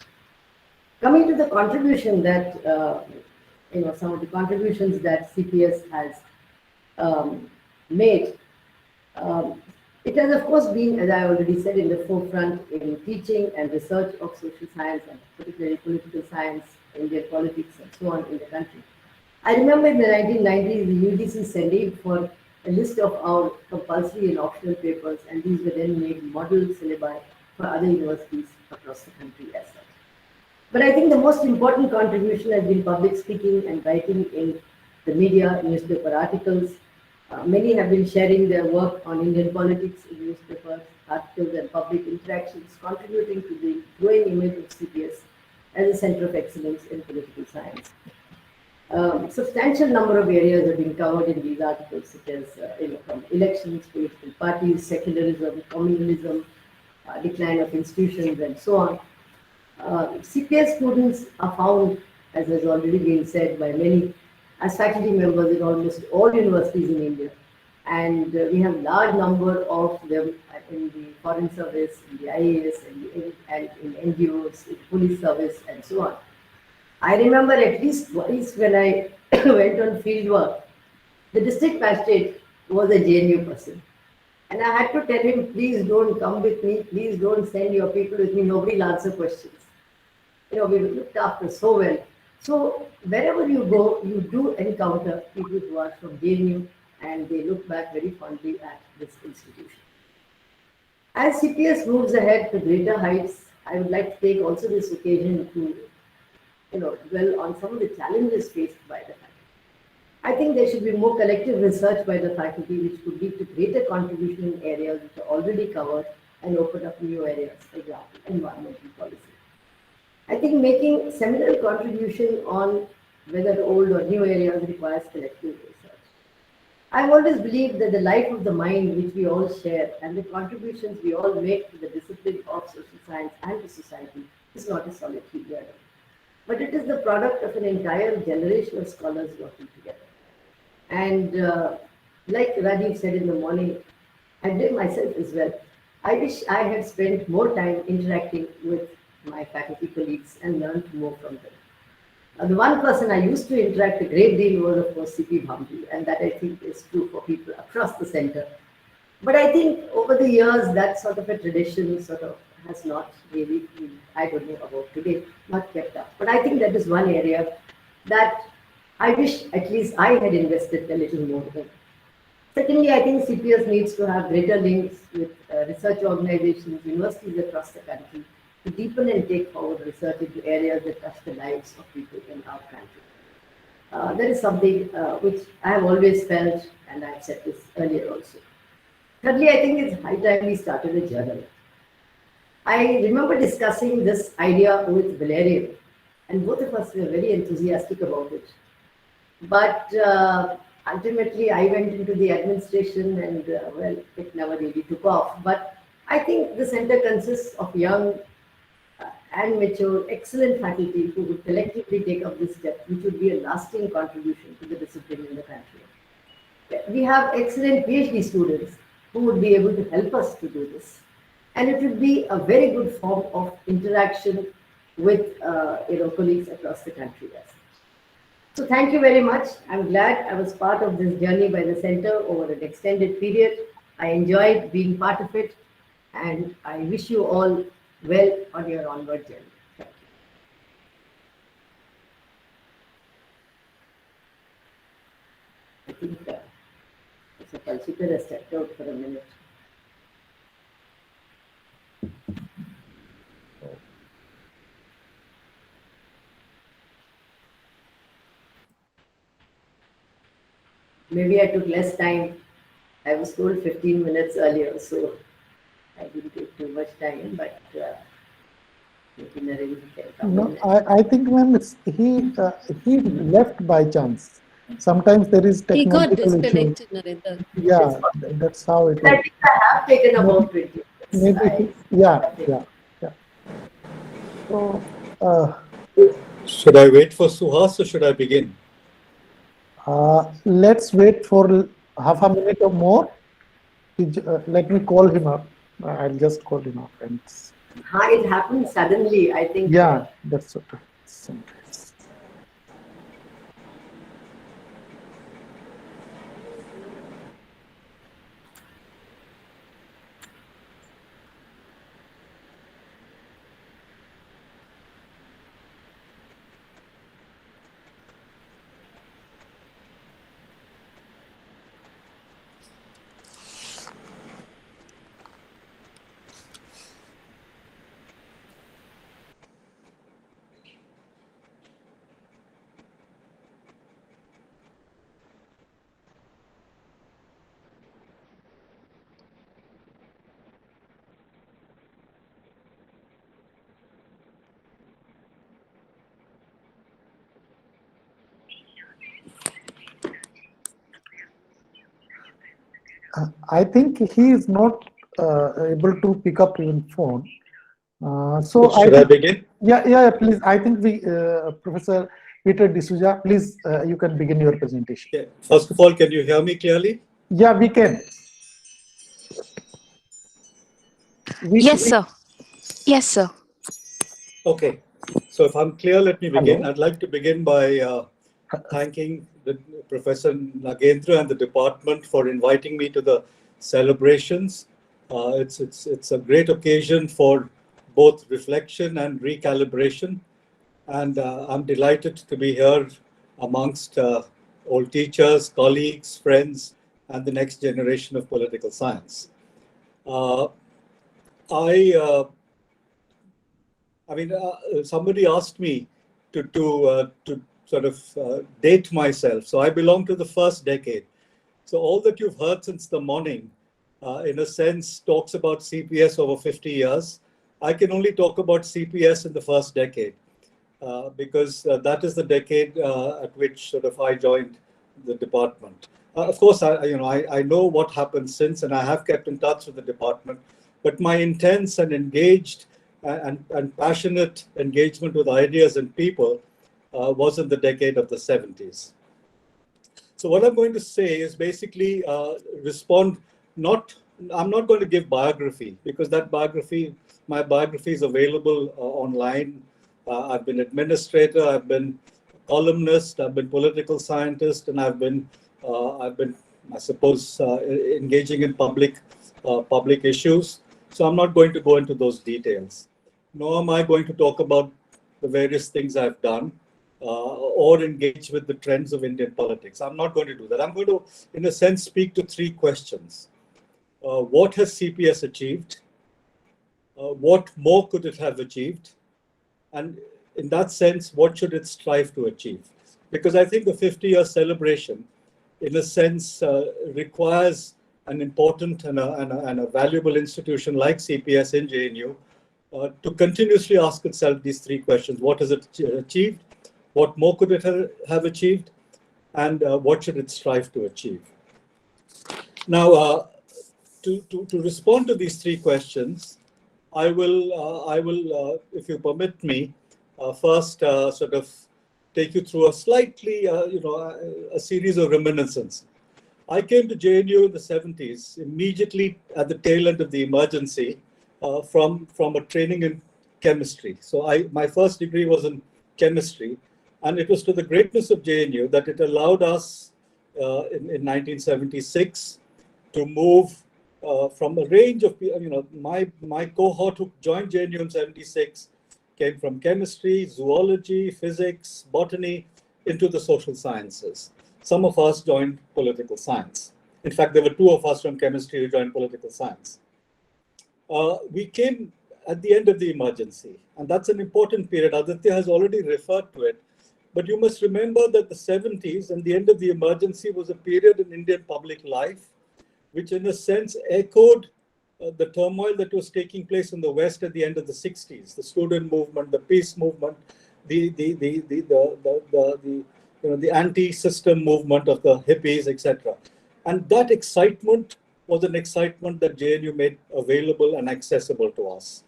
Coming to the contribution that some of the contributions that CPS has made. It has, of course, been, as I already said, in the forefront in teaching and research of social science, and particularly political science, Indian politics, and so on in the country. I remember in the 1990s, the UGC sent in for a list of our compulsory and optional papers, and these were then made model syllabi for other universities across the country as such. But I think the most important contribution has been public speaking and writing in the media, newspaper articles. Many have been sharing their work on Indian politics in newspapers, articles, and public interactions, contributing to the growing image of CPS as a center of excellence in political science. Substantial number of areas have been covered in these articles, such as from elections, political parties, secularism, communalism, decline of institutions, and so on. CPS students are found, as has already been said by many, as faculty members in almost all universities in India. And we have large number of them in the foreign service, in the IAS, and in NGOs, in police service, and so on. I remember at least twice when I went on field work, the district magistrate was a JNU person. And I had to tell him, please don't come with me, please don't send your people with me, nobody will answer questions. We were looked after so well. So wherever you go, you do encounter people who are from JNU, and they look back very fondly at this institution. As CPS moves ahead to greater heights, I would like to take also this occasion to dwell on some of the challenges faced by the faculty. I think there should be more collective research by the faculty, which could lead to greater contribution in areas which are already covered and open up new areas, for example, environmental policy. I think making seminal contribution on whether old or new areas requires collective research. I've always believed that the life of the mind which we all share and the contributions we all make to the discipline of social science and to society is not a solitary journey, but it is the product of an entire generation of scholars working together. And like Rajiv said in the morning, I blame myself as well. I wish I had spent more time interacting with my faculty colleagues and learned more from them. The one person I used to interact a great deal was, of course, CP Bhamji, and that I think is true for people across the center. But I think over the years, that sort of a tradition has not really been, I don't know about today, not kept up. But I think that is one area that I wish at least I had invested a little more in. Secondly, I think CPS needs to have greater links with research organizations, universities across the country, to deepen and take forward research into areas that touch the lives of people in our country. That is something which I have always felt, and I've said this earlier also. Thirdly, I think it's high time we started a journal. I remember discussing this idea with Valerian, and both of us were very enthusiastic about it. But ultimately, I went into the administration, and it never really took off. But I think the center consists of young and mature, excellent faculty who would collectively take up this step, which would be a lasting contribution to the discipline in the country. We have excellent PhD students who would be able to help us to do this. And it would be a very good form of interaction with colleagues across the country. So thank you very much. I'm glad I was part of this journey by the center over an extended period. I enjoyed being part of it, and I wish you all well on your onward journey. think Mr. Palshikar has stepped out for a minute. Maybe I took less time. I was told 15 minutes earlier, so I didn't take too much time, but maybe Narendra can come No, in. I think, ma'am, he left by chance. Sometimes there is He got technological issue. disconnected, Narendra. Yeah, that's how it I is. think I have taken about 20 minutes. Maybe, yeah. So, Should I wait for Suhas or should I begin? let's wait for half a minute or more. Let me call him up. I'll just call him up. And It happened suddenly, I think. yeah, that's what. Sometimes. I think he is not able to pick up even phone. So Should I begin? Yeah, please. I think we, Professor Peter D'Souza, please, you can begin your presentation. Yeah. First of all, can you hear me clearly? Yeah, we can. Yes, sir. Yes, sir. Okay. So if I'm clear, let me begin. Hello. I'd like to begin by thanking Professor Nagendra and the department for inviting me to the celebrations. It's a great occasion for both reflection and recalibration. And I'm delighted to be here amongst old teachers, colleagues, friends, and the next generation of political science. Somebody asked me to sort of date myself. So I belong to the first decade. So all that you've heard since the morning, in a sense, talks about CPS over 50 years. I can only talk about CPS in the first decade, because that is the decade at which sort of I joined the department. Of course, I know what happened since, and I have kept in touch with the department. But my intense and engaged and passionate engagement with ideas and people was in the decade of the 70s. So what I'm going to say is basically respond. I'm not going to give biography, because my biography is available online. I've been administrator, I've been columnist, I've been political scientist, and I've been, I suppose, engaging in public issues. So I'm not going to go into those details, nor am I going to talk about the various things I've done or engage with the trends of Indian politics. I'm not going to do that. I'm going to, in a sense, speak to three questions. What has CPS achieved? What more could it have achieved? And in that sense, what should it strive to achieve? Because I think the 50-year celebration, in a sense, requires an important and a valuable institution like CPS in JNU to continuously ask itself these three questions. What has it achieved? What more could it have achieved? And what should it strive to achieve? Now, to respond to these three questions, I will, if you permit me, first sort of take you through a slightly, a series of reminiscences. I came to JNU in the 70s, immediately at the tail end of the emergency, from a training in chemistry. So my first degree was in chemistry, and it was to the greatness of JNU that it allowed us in 1976 to move from a range of, my cohort who joined JNU in 76 came from chemistry, zoology, physics, botany, into the social sciences. some of us joined political science. In fact, there were two of us from chemistry who joined political science. We came at the end of the emergency, and that's an important period. Aditya has already referred to it, but you must remember that the 70s and the end of the emergency was a period in Indian public life, which in a sense echoed the turmoil that was taking place in the West at the end of the 60s, the student movement, the peace movement, the anti-system movement of the hippies, etc. And that excitement was an excitement that JNU made available and accessible to us.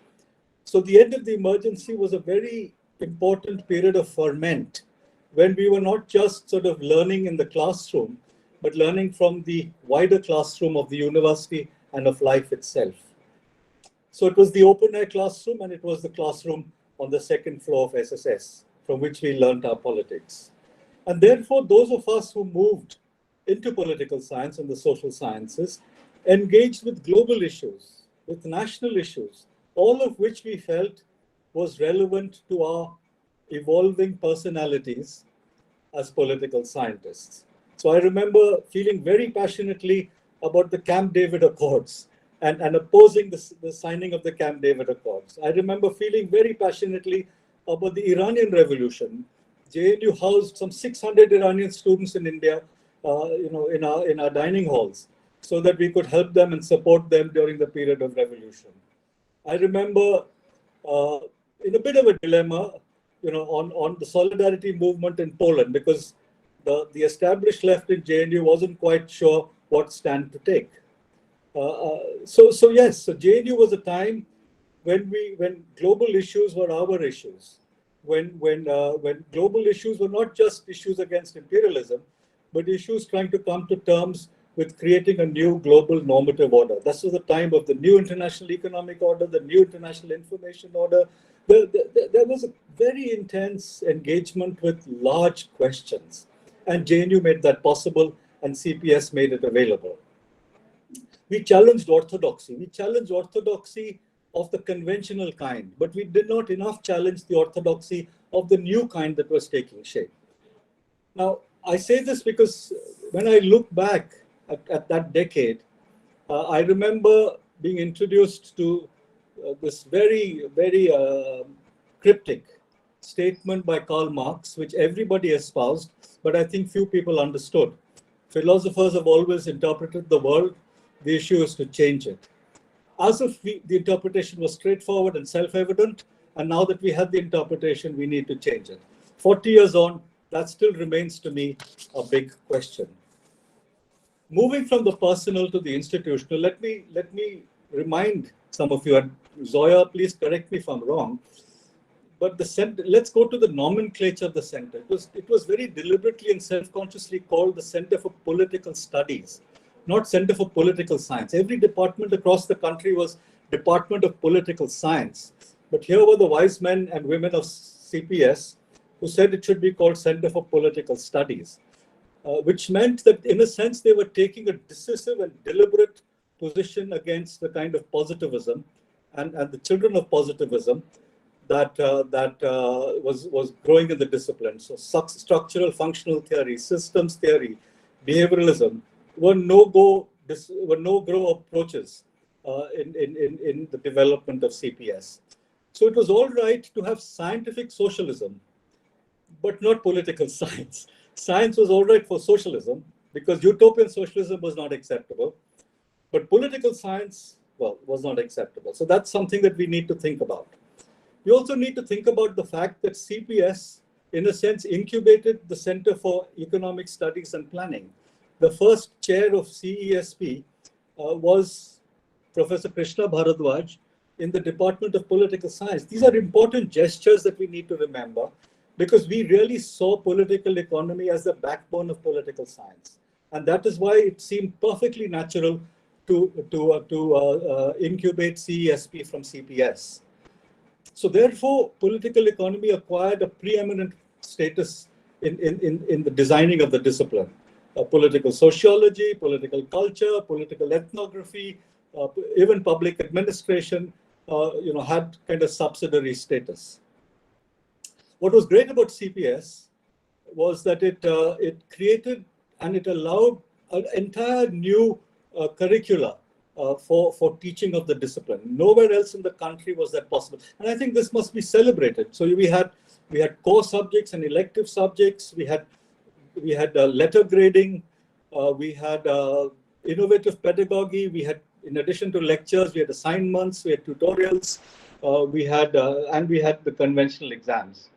So the end of the emergency was a very important period of ferment, when we were not just sort of learning in the classroom, but learning from the wider classroom of the university and of life itself. So it was the open air classroom, and it was the classroom on the second floor of SSS, from which we learned our politics. And therefore, those of us who moved into political science and the social sciences engaged with global issues, with national issues, all of which we felt was relevant to our evolving personalities as political scientists. So I remember feeling very passionately about the Camp David Accords and opposing the signing of the Camp David Accords. I remember feeling very passionately about the Iranian Revolution. JNU housed some 600 Iranian students in India, in our dining halls, so that we could help them and support them during the period of revolution. I remember in a bit of a dilemma, on the solidarity movement in Poland, because the established left in JNU wasn't quite sure what stand to take. So JNU was a time when global issues were our issues, when global issues were not just issues against imperialism, but issues trying to come to terms with creating a new global normative order. This was the time of the new international economic order, the new international information order. There was a very intense engagement with large questions, and JNU made that possible, and CPS made it available. We challenged orthodoxy. We challenged orthodoxy of the conventional kind, but we did not enough challenge the orthodoxy of the new kind that was taking shape. Now, I say this because when I look back at that decade, I remember being introduced to this very, very cryptic statement by Karl Marx, which everybody espoused, but I think few people understood. Philosophers have always interpreted the world. The issue is to change it. As if the interpretation was straightforward and self-evident, and now that we have the interpretation, we need to change it. 40 years on, that still remains to me a big question. Moving from the personal to the institutional, let me remind some of you, and Zoya, please correct me if I'm wrong, but the center, let's go to the nomenclature of the center. It was very deliberately and self-consciously called the Center for Political Studies, not Center for Political Science. Every department across the country was Department of Political Science, but here were the wise men and women of CPS who said it should be called Center for Political Studies, which meant that in a sense they were taking a decisive and deliberate position against the kind of positivism and the children of positivism that was growing in the discipline. So structural functional theory, systems theory, behavioralism were no-go approaches in the development of CPS. So it was all right to have scientific socialism, but not political science. Science was all right for socialism because utopian socialism was not acceptable, but political science, well, was not acceptable. So that's something that we need to think about. We also need to think about the fact that CPS, in a sense, incubated the Center for Economic Studies and Planning. The first chair of CESP was Professor Krishna Bharadwaj in the Department of Political Science. These are important gestures that we need to remember because we really saw political economy as the backbone of political science. And that is why it seemed perfectly natural to incubate CESP from CPS. So therefore, political economy acquired a preeminent status in the designing of the discipline. Political sociology, political culture, political ethnography, even public administration, had kind of subsidiary status. What was great about CPS was that it created and it allowed an entire new curricula for teaching of the discipline. Nowhere else in the country was that possible, and I think this must be celebrated. So we had core subjects and elective subjects. We had letter grading. We had innovative pedagogy. We had, in addition to lectures, we had assignments. We had tutorials. We had the conventional exams.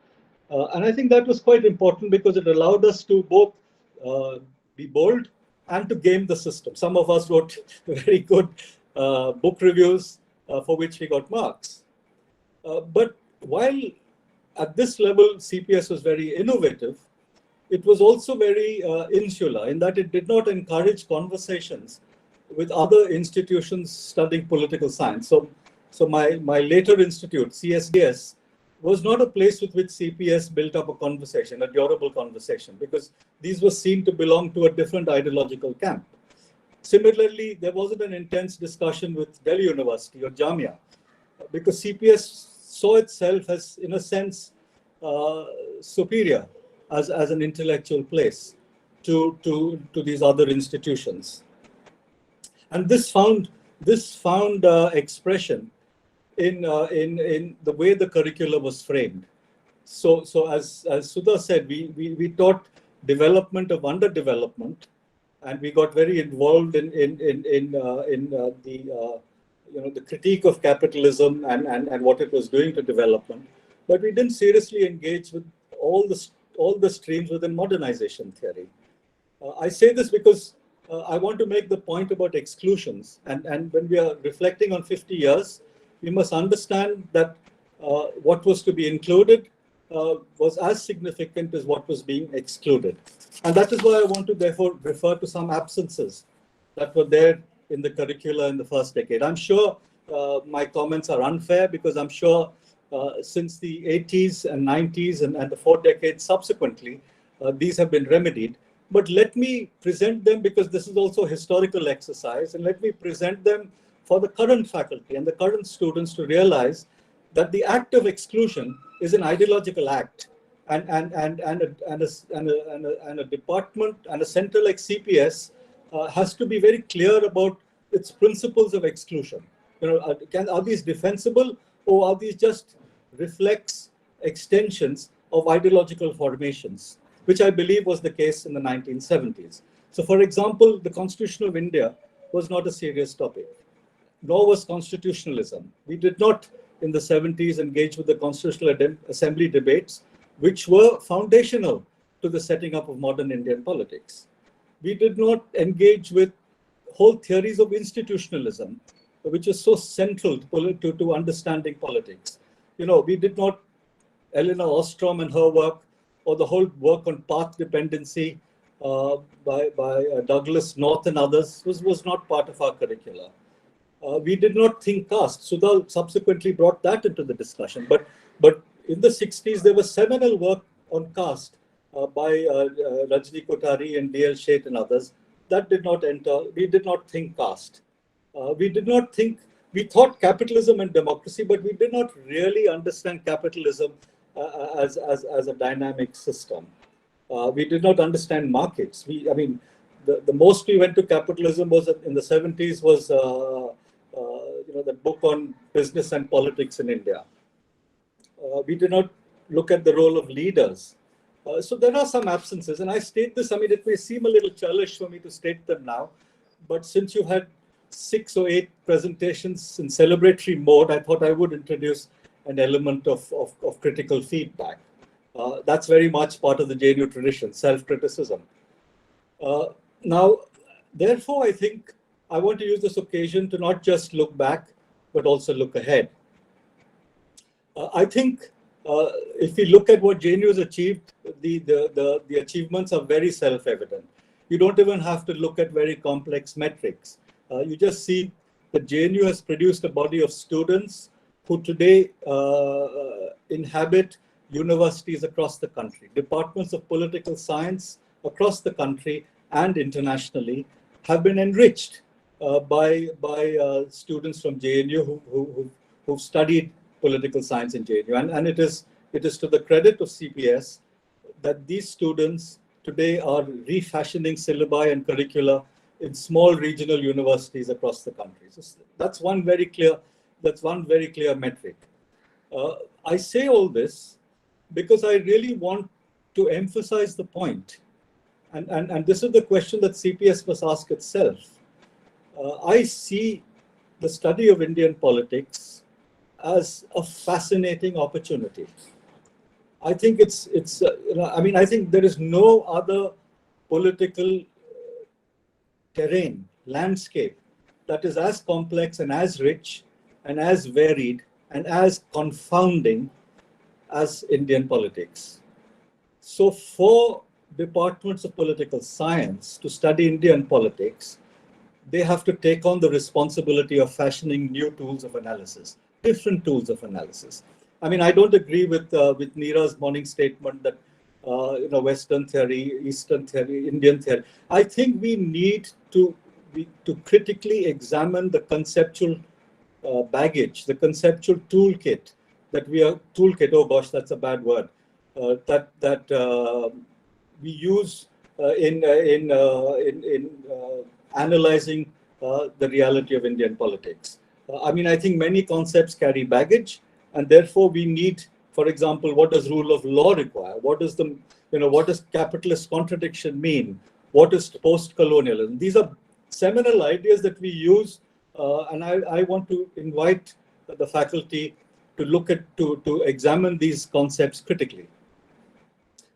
And I think that was quite important because it allowed us to both be bold and to game the system. Some of us wrote very good book reviews for which we got marks. But while at this level CPS was very innovative, it was also very insular in that it did not encourage conversations with other institutions studying political science. So my later institute, CSDS, was not a place with which CPS built up a conversation, a durable conversation, because these were seen to belong to a different ideological camp. Similarly, there wasn't an intense discussion with Delhi University or Jamia, because CPS saw itself as, in a sense, superior as an intellectual place to these other institutions. And this found expression in the way the curriculum was framed. So as Sudha said, we taught development of underdevelopment, and we got very involved in the critique of capitalism and what it was doing to development. But we didn't seriously engage with all the streams within modernization theory. I say this because I want to make the point about exclusions, and when we are reflecting on 50 years, we must understand that what was to be included was as significant as what was being excluded. And that is why I want to therefore refer to some absences that were there in the curricula in the first decade. I'm sure my comments are unfair, because I'm sure since the 80s and 90s and the 4 decades subsequently, these have been remedied. But let me present them, because this is also a historical exercise, and let me present them for the current faculty and the current students to realize that the act of exclusion is an ideological act, and a department and a center like CPS has to be very clear about its principles of exclusion. Are these defensible, or are these just reflex extensions of ideological formations, which I believe was the case in the 1970s. So, for example, the Constitution of India was not a serious topic, nor was constitutionalism. We did not, in the 70s, engage with the Constitutional Assembly debates, which were foundational to the setting up of modern Indian politics. We did not engage with whole theories of institutionalism, which is so central to understanding politics. We did not, Eleanor Ostrom and her work, or the whole work on path dependency by Douglas North and others was not part of our curricula. We did not think caste. Sudha subsequently brought that into the discussion. But in the 60s, there was seminal work on caste by Rajni Kothari and D.L. Sheth and others. That did not enter. We did not think caste. We thought capitalism and democracy, but we did not really understand capitalism as a dynamic system. We did not understand markets. The most we went to capitalism was in the 70s was the book on business and politics in India. We did not look at the role of leaders. So there are some absences, and I state this. It may seem a little churlish for me to state them now, but since you had 6 or 8 presentations in celebratory mode, I thought I would introduce an element of critical feedback. That's very much part of the JNU tradition, self-criticism. Now, therefore, I think I want to use this occasion to not just look back, but also look ahead. I think if we look at what JNU has achieved, the achievements are very self-evident. You don't even have to look at very complex metrics. You just see that JNU has produced a body of students who today inhabit universities across the country. Departments of political science across the country and internationally have been enriched by students from JNU who've studied political science in JNU. And it is to the credit of CPS that these students today are refashioning syllabi and curricula in small regional universities across the country. So that's one very clear metric. I say all this because I really want to emphasize the point, and this is the question that CPS must ask itself. I see the study of Indian politics as a fascinating opportunity. I think I think there is no other political terrain, landscape that is as complex and as rich and as varied and as confounding as Indian politics. So for departments of political science to study Indian politics, they have to take on the responsibility of fashioning new tools of analysis, different tools of analysis. I mean, I don't agree with Neera's morning statement that Western theory, Eastern theory, Indian theory. I think we need to critically examine the conceptual baggage, the conceptual toolkit that oh gosh, that's a bad word, that we use in analyzing the reality of Indian politics. I think many concepts carry baggage, and therefore we need, for example, what does rule of law require? What does what does capitalist contradiction mean? What is post-colonialism? These are seminal ideas that we use, and I want to invite the faculty to examine these concepts critically.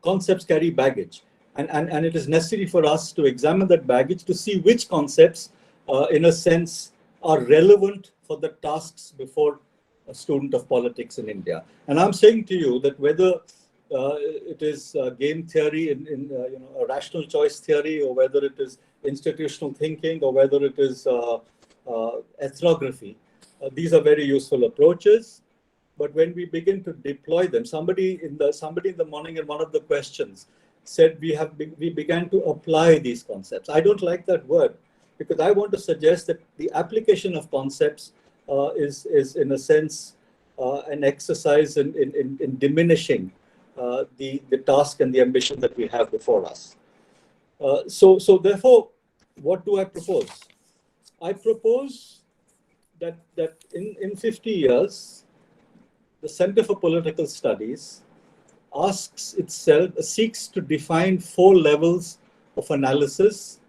Concepts carry baggage, and it is necessary for us to examine that baggage to see which concepts, in a sense, are relevant for the tasks before a student of politics in India. And I'm saying to you that whether it is game theory in a rational choice theory, or whether it is institutional thinking, or whether it is ethnography, these are very useful approaches. But when we begin to deploy them, somebody in the morning in one of the questions said we began to apply these concepts. I don't like that word, because I want to suggest that the application of concepts is in a sense an exercise in diminishing the task and the ambition that we have before us. So therefore, what do I propose? I propose that in 50 years, the Center for Political Studies seeks to define 4 levels of analysis,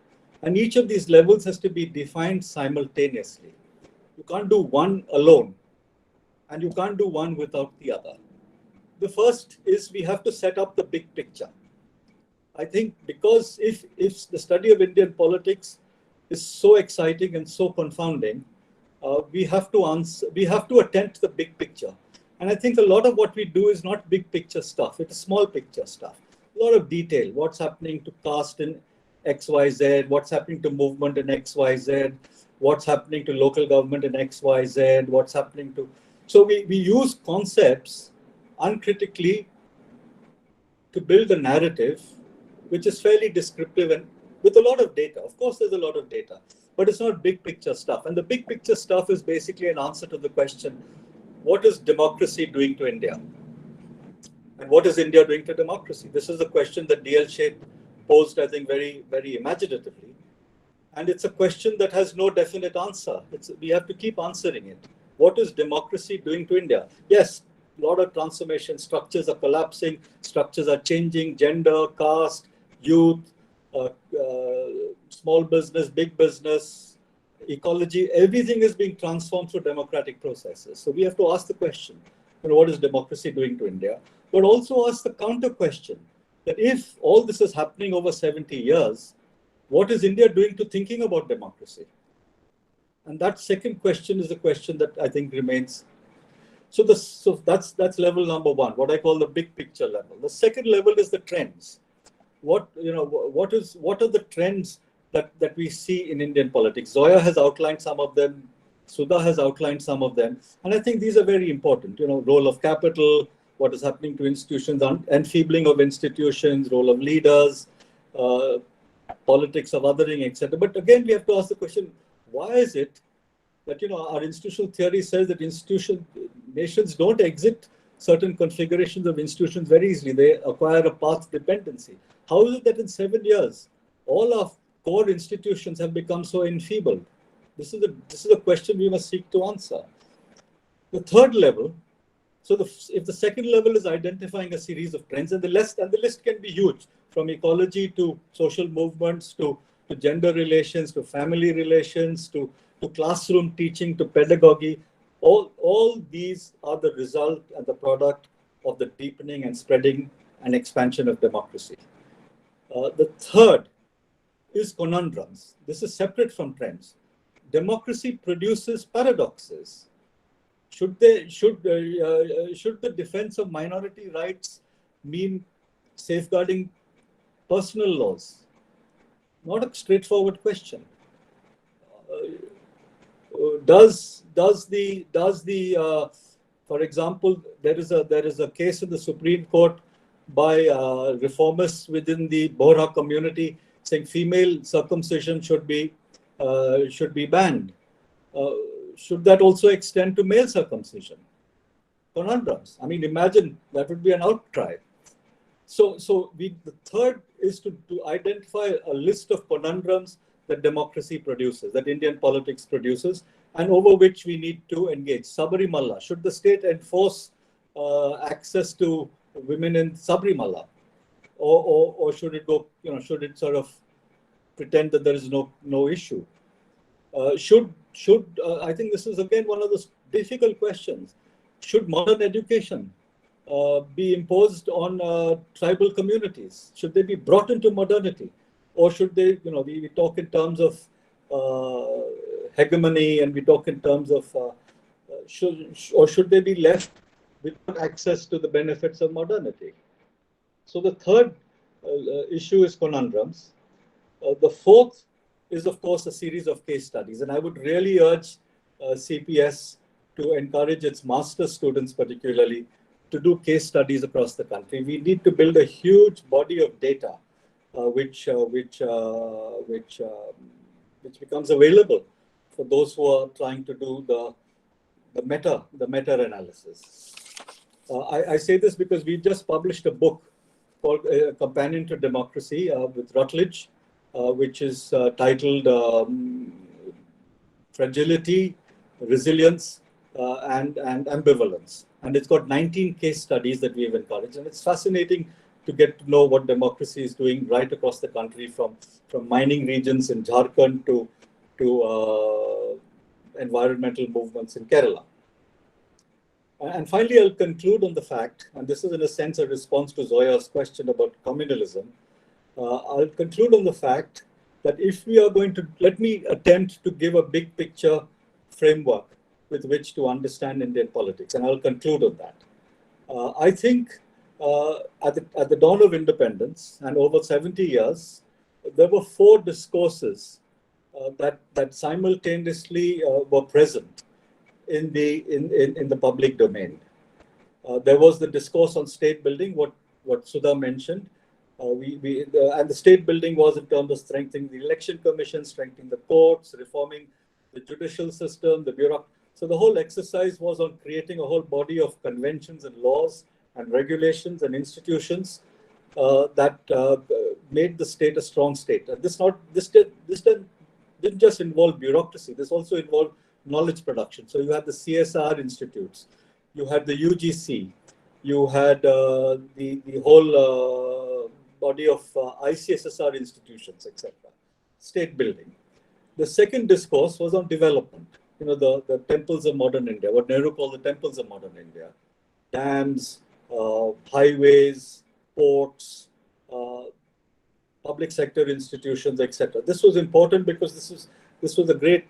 and each of these levels has to be defined simultaneously. You can't do one alone, and you can't do one without the other. The first is we have to set up the big picture. I think because if the study of Indian politics is so exciting and so confounding, we have to attend to the big picture. And I think a lot of what we do is not big picture stuff. It is small picture stuff. A lot of detail. What's happening to caste in XYZ? What's happening to movement in XYZ? What's happening to local government in XYZ? What's happening to... So we use concepts uncritically to build a narrative which is fairly descriptive and with a lot of data. Of course, there's a lot of data, but it's not big picture stuff. And the big picture stuff is basically an answer to the question, what is democracy doing to India? And what is India doing to democracy? This is a question that D.L. Sheth posed, I think, very, very imaginatively. And it's a question that has no definite answer. We have to keep answering it. What is democracy doing to India? Yes, a lot of transformation. Structures are collapsing. Structures are changing. Gender, caste, youth, small business, big business, ecology, everything is being transformed through democratic processes. So we have to ask the question, what is democracy doing to India? But also ask the counter question, that if all this is happening over 70 years, what is India doing to thinking about democracy? And that second question is the question that I think remains. So that's level number 1, what I call the big picture level. The second level is the trends. What are the trends that we see in Indian politics? Zoya has outlined some of them. Sudha has outlined some of them. And I think these are very important. Role of capital, what is happening to institutions, enfeebling of institutions, role of leaders, politics of othering, etc. But again, we have to ask the question, why is it that our institutional theory says that nations don't exit certain configurations of institutions very easily. They acquire a path dependency. How is it that in 7 years, all our core institutions have become so enfeebled? This is a question we must seek to answer. The third level, if the second level is identifying a series of trends, and the list can be huge, from ecology to social movements to gender relations to family relations to classroom teaching to pedagogy, all these are the result and the product of the deepening and spreading and expansion of democracy. The third is conundrums. This is separate from trends. Democracy produces paradoxes. Should the defense of minority rights mean safeguarding personal laws? Not a straightforward question. For example, there is a case in the Supreme Court by reformists within the Bohra community saying female circumcision should be banned. Should that also extend to male circumcision? Conundrums. I mean, imagine that would be an outcry. So the third is to identify a list of conundrums that democracy produces, that Indian politics produces, and over which we need to engage. Sabarimala, should the state enforce access to women in Sabarimala, or should it go? Should it sort of pretend that there is no issue? I think this is again one of those difficult questions. Should modern education be imposed on tribal communities? Should they be brought into modernity, or should they? We talk in terms of hegemony, and we talk in terms of should they be left without access to the benefits of modernity? So the third issue is conundrums. The fourth is, of course, a series of case studies. And I would really urge CPS to encourage its master's students particularly to do case studies across the country. We need to build a huge body of data which becomes available for those who are trying to do the meta analysis. I say this because we just published a book called A Companion to Democracy with Rutledge, which is titled Fragility, Resilience, and Ambivalence. And it's got 19 case studies that we have encouraged. And it's fascinating to get to know what democracy is doing right across the country, from mining regions in Jharkhand to environmental movements in Kerala. And finally, I'll conclude on the fact, and this is in a sense a response to Zoya's question about communalism. I'll conclude on the fact that if we are going to, let me attempt to give a big picture framework with which to understand Indian politics, and I'll conclude on that. I think at the dawn of independence and over 70 years, there were 4 discourses that simultaneously were present in the public domain. There was the discourse on state building, what Sudha mentioned. And the state building was in terms of strengthening the election commission, strengthening the courts, reforming the judicial system, the bureaucracy. So the whole exercise was on creating a whole body of conventions and laws and regulations and institutions that made the state a strong state. And this didn't just involve bureaucracy. This also involved knowledge production. So you had the CSR institutes, you had the UGC, you had the whole body of ICSSR institutions, etc. State building. The second discourse was on development. The temples of modern India, what Nehru called the temples of modern India. Dams, highways, ports, public sector institutions, etc. This was important because this was a great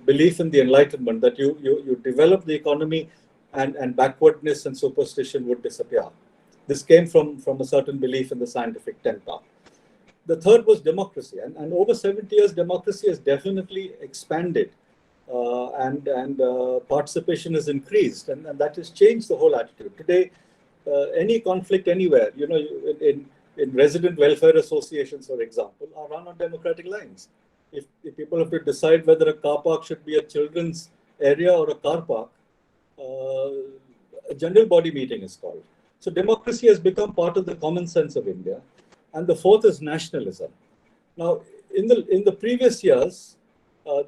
belief in the Enlightenment that you develop the economy and backwardness and superstition would disappear. This came from a certain belief in the scientific temper. The third was democracy, and over 70 years, democracy has definitely expanded, and participation has increased, and that has changed the whole attitude. Today, any conflict anywhere, in resident welfare associations, for example, are run on democratic lines. If people have to decide whether a car park should be a children's area or a car park, a general body meeting is called. So democracy has become part of the common sense of India. and the fourth is nationalism. Now, in the previous years,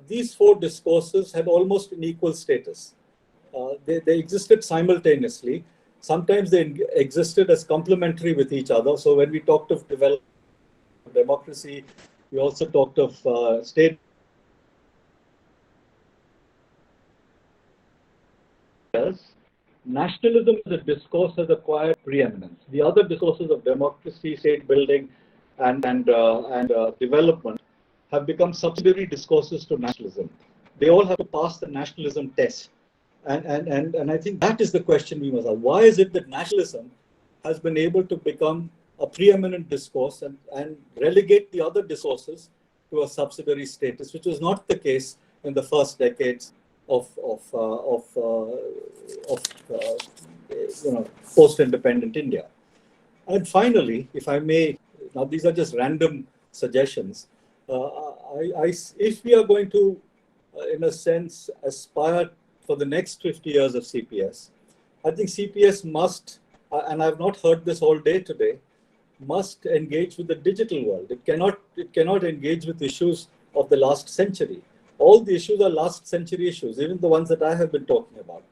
these four discourses had almost an equal status. They existed simultaneously. Sometimes they existed as complementary with each other. So when we talked of development, democracy, we also talked of state. Nationalism as a discourse has acquired preeminence. The other discourses of democracy, state building, and development have become subsidiary discourses to nationalism. They all have to pass the nationalism test. And I think that is the question we must ask. Why is it that nationalism has been able to become a preeminent discourse and relegate the other discourses to a subsidiary status, which was not the case in the first decades of post-independent India. And finally, if I may, now these are just random suggestions. If we are going to, in a sense, aspire for the next 50 years of CPS, I think CPS must, and I've not heard this all day today, must engage with the digital world. It cannot engage with issues of the last century. All the issues are last century issues, even the ones that I have been talking about.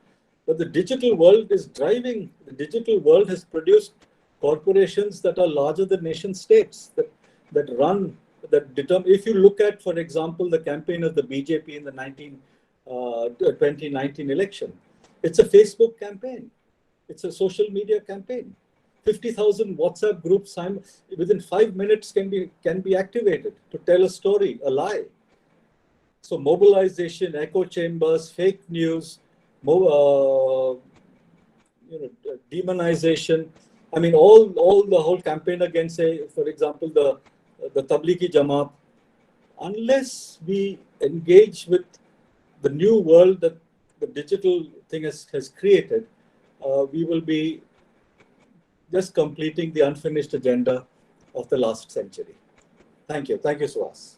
But the digital world is driving, the digital world has produced corporations that are larger than nation states, that determine. If you look at, for example, the campaign of the BJP in the 2019 election, it's a Facebook campaign. It's a social media campaign. 50,000 WhatsApp groups within 5 minutes can be activated to tell a story, a lie. So mobilization, echo chambers, fake news, demonization. I mean, all the whole campaign against, say, for example, the Tablighi Jamaat. Unless we engage with the new world that the digital thing has created, we will be just completing the unfinished agenda of the last century. Thank you. Thank you, Suhas.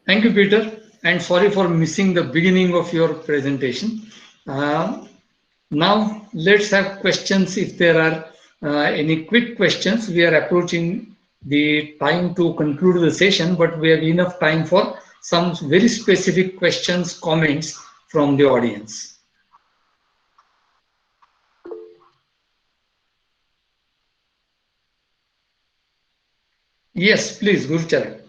Thank you, Peter, and sorry for missing the beginning of your presentation. Now, let's have questions. If there are any quick questions, we are approaching the time to conclude the session, but we have enough time for some very specific questions, comments from the audience. Yes, please, Gurucharan.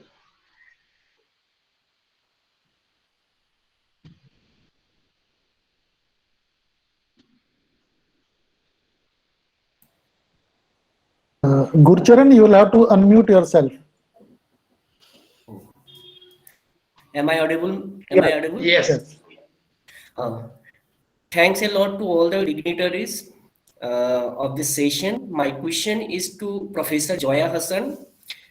Gurcharan, you will have to unmute yourself. Am I audible? Yes. Thanks a lot to all the dignitaries of this session. My question is to Professor Zoya Hasan.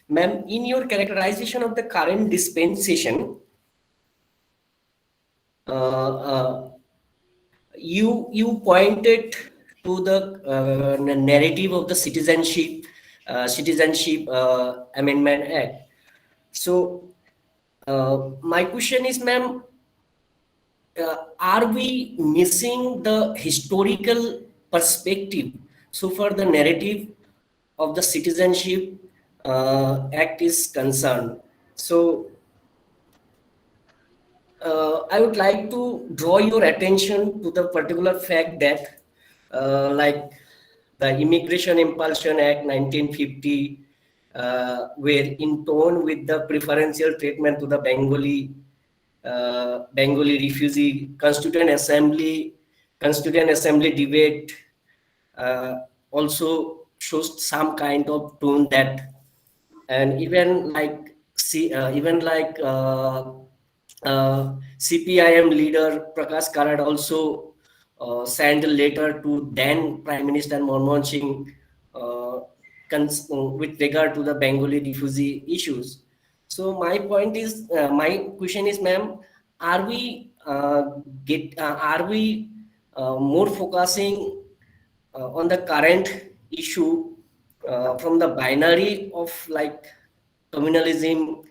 Ma'am, in your characterization of the current dispensation, you pointed to the narrative of the Citizenship Amendment Act. So my question is, ma'am, are we missing the historical perspective so far the narrative of the Citizenship Act is concerned? So I would like to draw your attention to the particular fact that like the Immigration Impulsion Act 1950 were in tone with the preferential treatment to the Bengali refugee. Constituent Assembly debate also shows some kind of tone that, and even like CPIM leader Prakash Karad also sent a letter to then Prime Minister Manmohan Singh with regard to the Bengali refugee issues. So my question is, ma'am, are we more focusing on the current issue from the binary of like communalism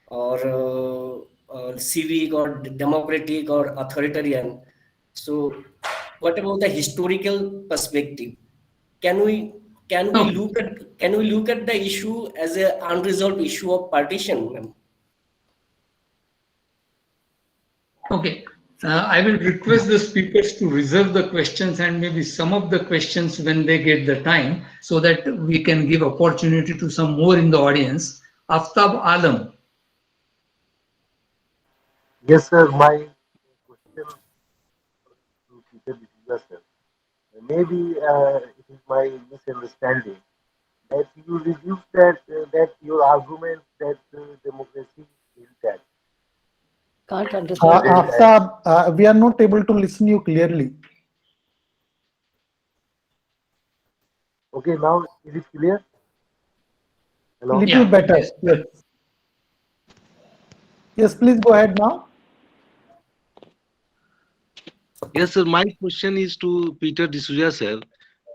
or civic or democratic or authoritarian? So what about the historical perspective? Can we can we look at the issue as an unresolved issue of partition, ma'am? Okay. I will request the speakers to reserve the questions and maybe some of the questions when they get the time so that we can give opportunity to some more in the audience. Aftab Alam. Yes, sir. My question to Peter D'Souza, sir. Maybe it is my misunderstanding that you reduce that your argument that democracy is intact. Can't understand. Aftab, we are not able to listen you clearly. Okay, now is it clear? Hello? Little better. Yes. Yes, please go ahead now. Yes, sir. My question is to Peter D'Souza, sir.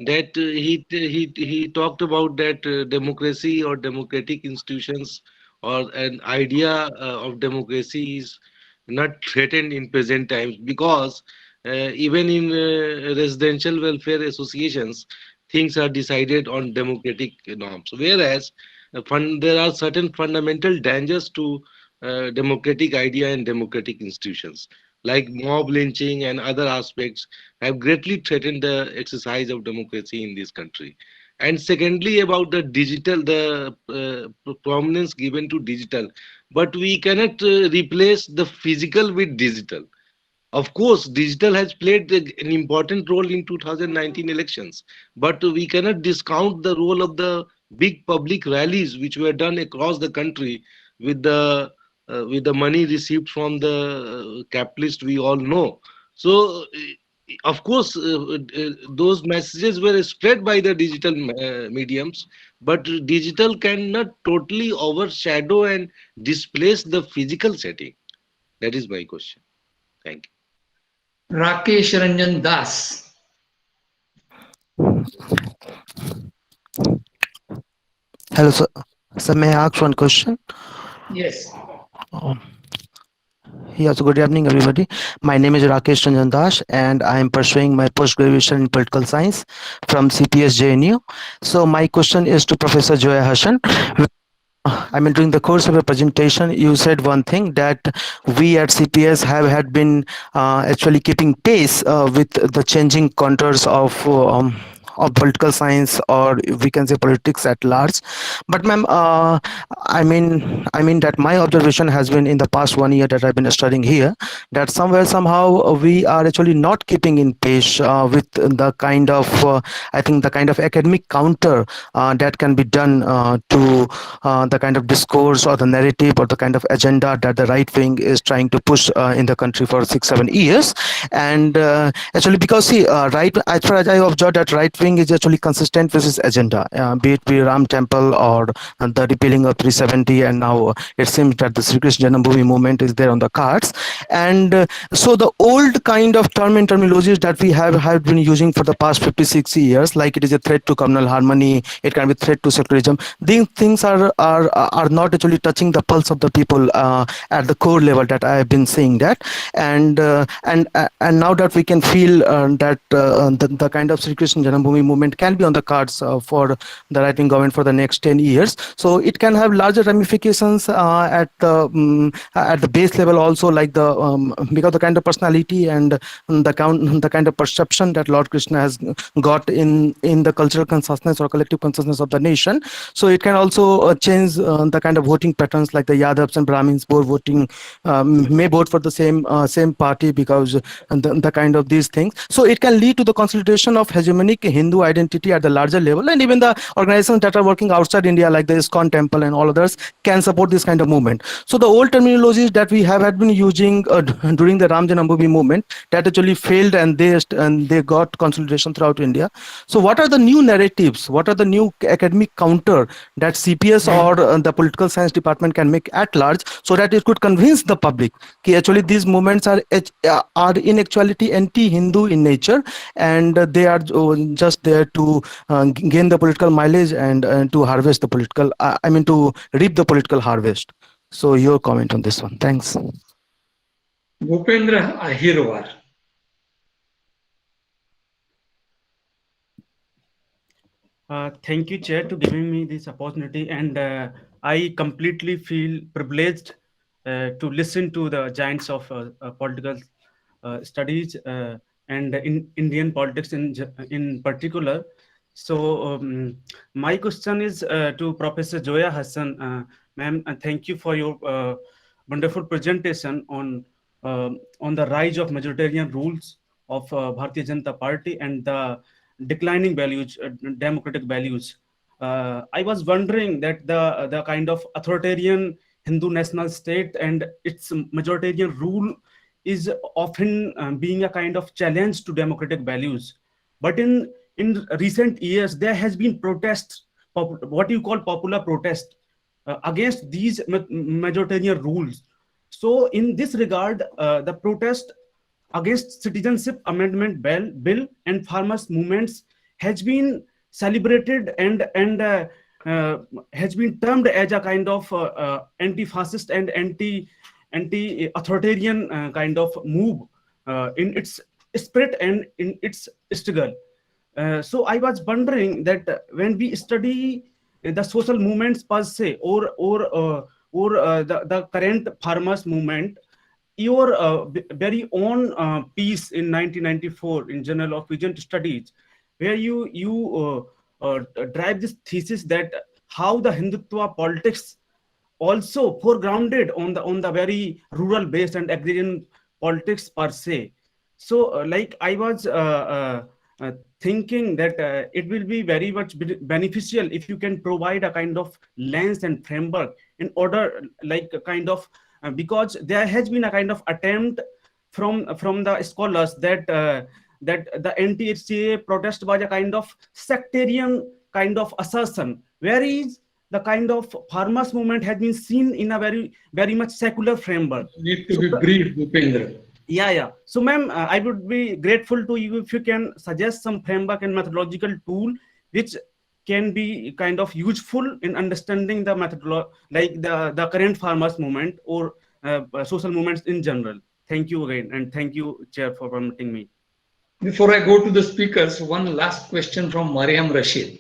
That he talked about that democracy or democratic institutions or an idea of democracy is not threatened in present times because even in residential welfare associations, things are decided on democratic norms. Whereas there are certain fundamental dangers to democratic idea and democratic institutions, like mob lynching and other aspects have greatly threatened the exercise of democracy in this country. And secondly, about the digital, the prominence given to digital, but we cannot replace the physical with digital. Of course, digital has played an important role in 2019 elections, but we cannot discount the role of the big public rallies which were done across the country with the money received from the capitalist we all know. So, of course, those messages were spread by the digital mediums, but digital cannot totally overshadow and displace the physical setting. That is my question. Thank you. Rakesh Ranjan Das. Hello, sir. Sir, may I ask one question? Yes. Yeah, so good evening, everybody. My name is Rakesh Ranjan Das, and I am pursuing my post-graduation in political science from CPS JNU. So my question is to Professor Zoya Hasan. I mean, during the course of your presentation, you said one thing that we at CPS had been actually keeping pace with the changing contours of political science, or we can say politics at large. But ma'am, I mean that my observation has been in the past 1 year that I've been studying here, that somewhere somehow we are actually not keeping in pace with the kind of I think the kind of academic counter that can be done to the kind of discourse or the narrative or the kind of agenda that the right wing is trying to push in the country for 6-7 years. And actually, because see, right, as far as I observed, that right wing is actually consistent with its agenda, be it Ram Temple or the repealing of 370, and now it seems that the Sri Krishna Janambhoomi movement is there on the cards. And so the old kind of terminologies that we have been using for the past 56 years, like it is a threat to communal harmony, it can be threat to secularism, these things are not actually touching the pulse of the people at the core level that I have been saying that. And now that we can feel that the kind of Sri Krishna Janambhoomi movement can be on the cards for the right wing government for the next 10 years, so it can have larger ramifications at the base level also, like the because the kind of personality and the kind of perception that Lord Krishna has got in the cultural consciousness or collective consciousness of the nation. So it can also change the kind of voting patterns, like the Yadavs and Brahmins both voting may vote for the same party because the kind of these things. So it can lead to the consolidation of hegemonic Hindu identity at the larger level, and even the organizations that are working outside India, like the ISKCON Temple and all others, can support this kind of movement. So the old terminologies that we had been using during the Ram Janambhoomi movement, that actually failed, and they got consolidation throughout India. So what are the new narratives? What are the new academic counter that CPS or the political science department can make at large, so that it could convince the public that actually these movements are in actuality anti-Hindu in nature, and they are just there to gain the political mileage and to harvest the political, to reap the political harvest. So your comment on this one. Thanks. Bhupendra Ahirwar. Thank you, Chair, to giving me this opportunity, and I completely feel privileged to listen to the giants of political studies and in Indian politics in particular. So, my question is to Professor Zoya Hasan. Ma'am, thank you for your wonderful presentation on the rise of majoritarian rules of Bharatiya Janata Party and the declining values, democratic values. I was wondering that the kind of authoritarian Hindu national state and its majoritarian rule is often being a kind of challenge to democratic values. But in recent years, there has been protest, what you call popular protest against these majoritarian rules. So in this regard, the protest against citizenship amendment bill and farmers movements has been celebrated and has been termed as a kind of anti-fascist and anti-authoritarian kind of move in its spirit and in its struggle. So I was wondering that when we study the social movements per se, or the current farmers movement, your very own piece in 1994 in Journal of Vision Studies, where you drive this thesis that how the Hindutva politics also foregrounded on the very rural based and agrarian politics per se. So like I was thinking that it will be very much beneficial if you can provide a kind of lens and framework in order, like a kind of because there has been a kind of attempt from the scholars that that the anti-HCA protest was a kind of sectarian kind of assertion, whereas the kind of farmers movement has been seen in a very much secular framework. Need to be brief, Bhupendra. Yeah. So, ma'am, I would be grateful to you if you can suggest some framework and methodological tool which can be kind of useful in understanding the methodology, like the current farmers movement or social movements in general. Thank you again, and thank you, Chair, for permitting me. Before I go to the speakers, one last question from Mariam Rashid.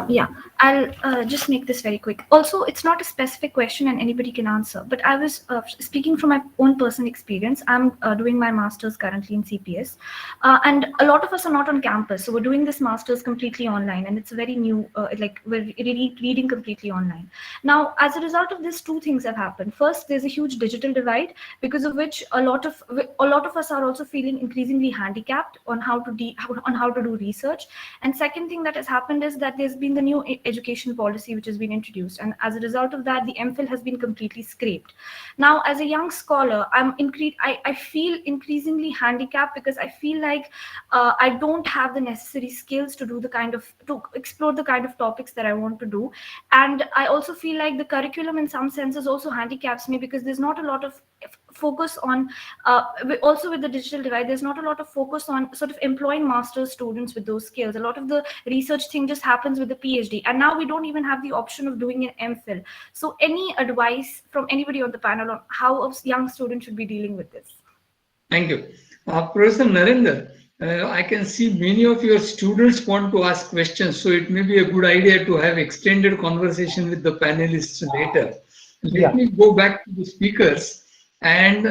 Yeah, I'll just make this very quick. Also, it's not a specific question and anybody can answer, but I was speaking from my own personal experience. I'm doing my master's currently in CPS, and a lot of us are not on campus. So we're doing this master's completely online, and it's very new, like we're reading completely online. Now, as a result of this, two things have happened. First, there's a huge digital divide, because of which a lot of us are also feeling increasingly handicapped on how to do research. And second thing that has happened is that there's been the new education policy which has been introduced, and as a result of that, the MPhil has been completely scraped. Now, as a young scholar, I feel increasingly handicapped, because I feel like I don't have the necessary skills to explore the kind of topics that I want to do. And I also feel like the curriculum in some senses also handicaps me, because there's not a lot of focus on also with the digital divide, there's not a lot of focus on sort of employing master's students with those skills. A lot of the research thing just happens with the PhD, and now we don't even have the option of doing an MPhil. So any advice from anybody on the panel on how a young student should be dealing with this? Thank you. Professor Narendra, I can see many of your students want to ask questions, so it may be a good idea to have extended conversation with the panelists later. Let me go back to the speakers and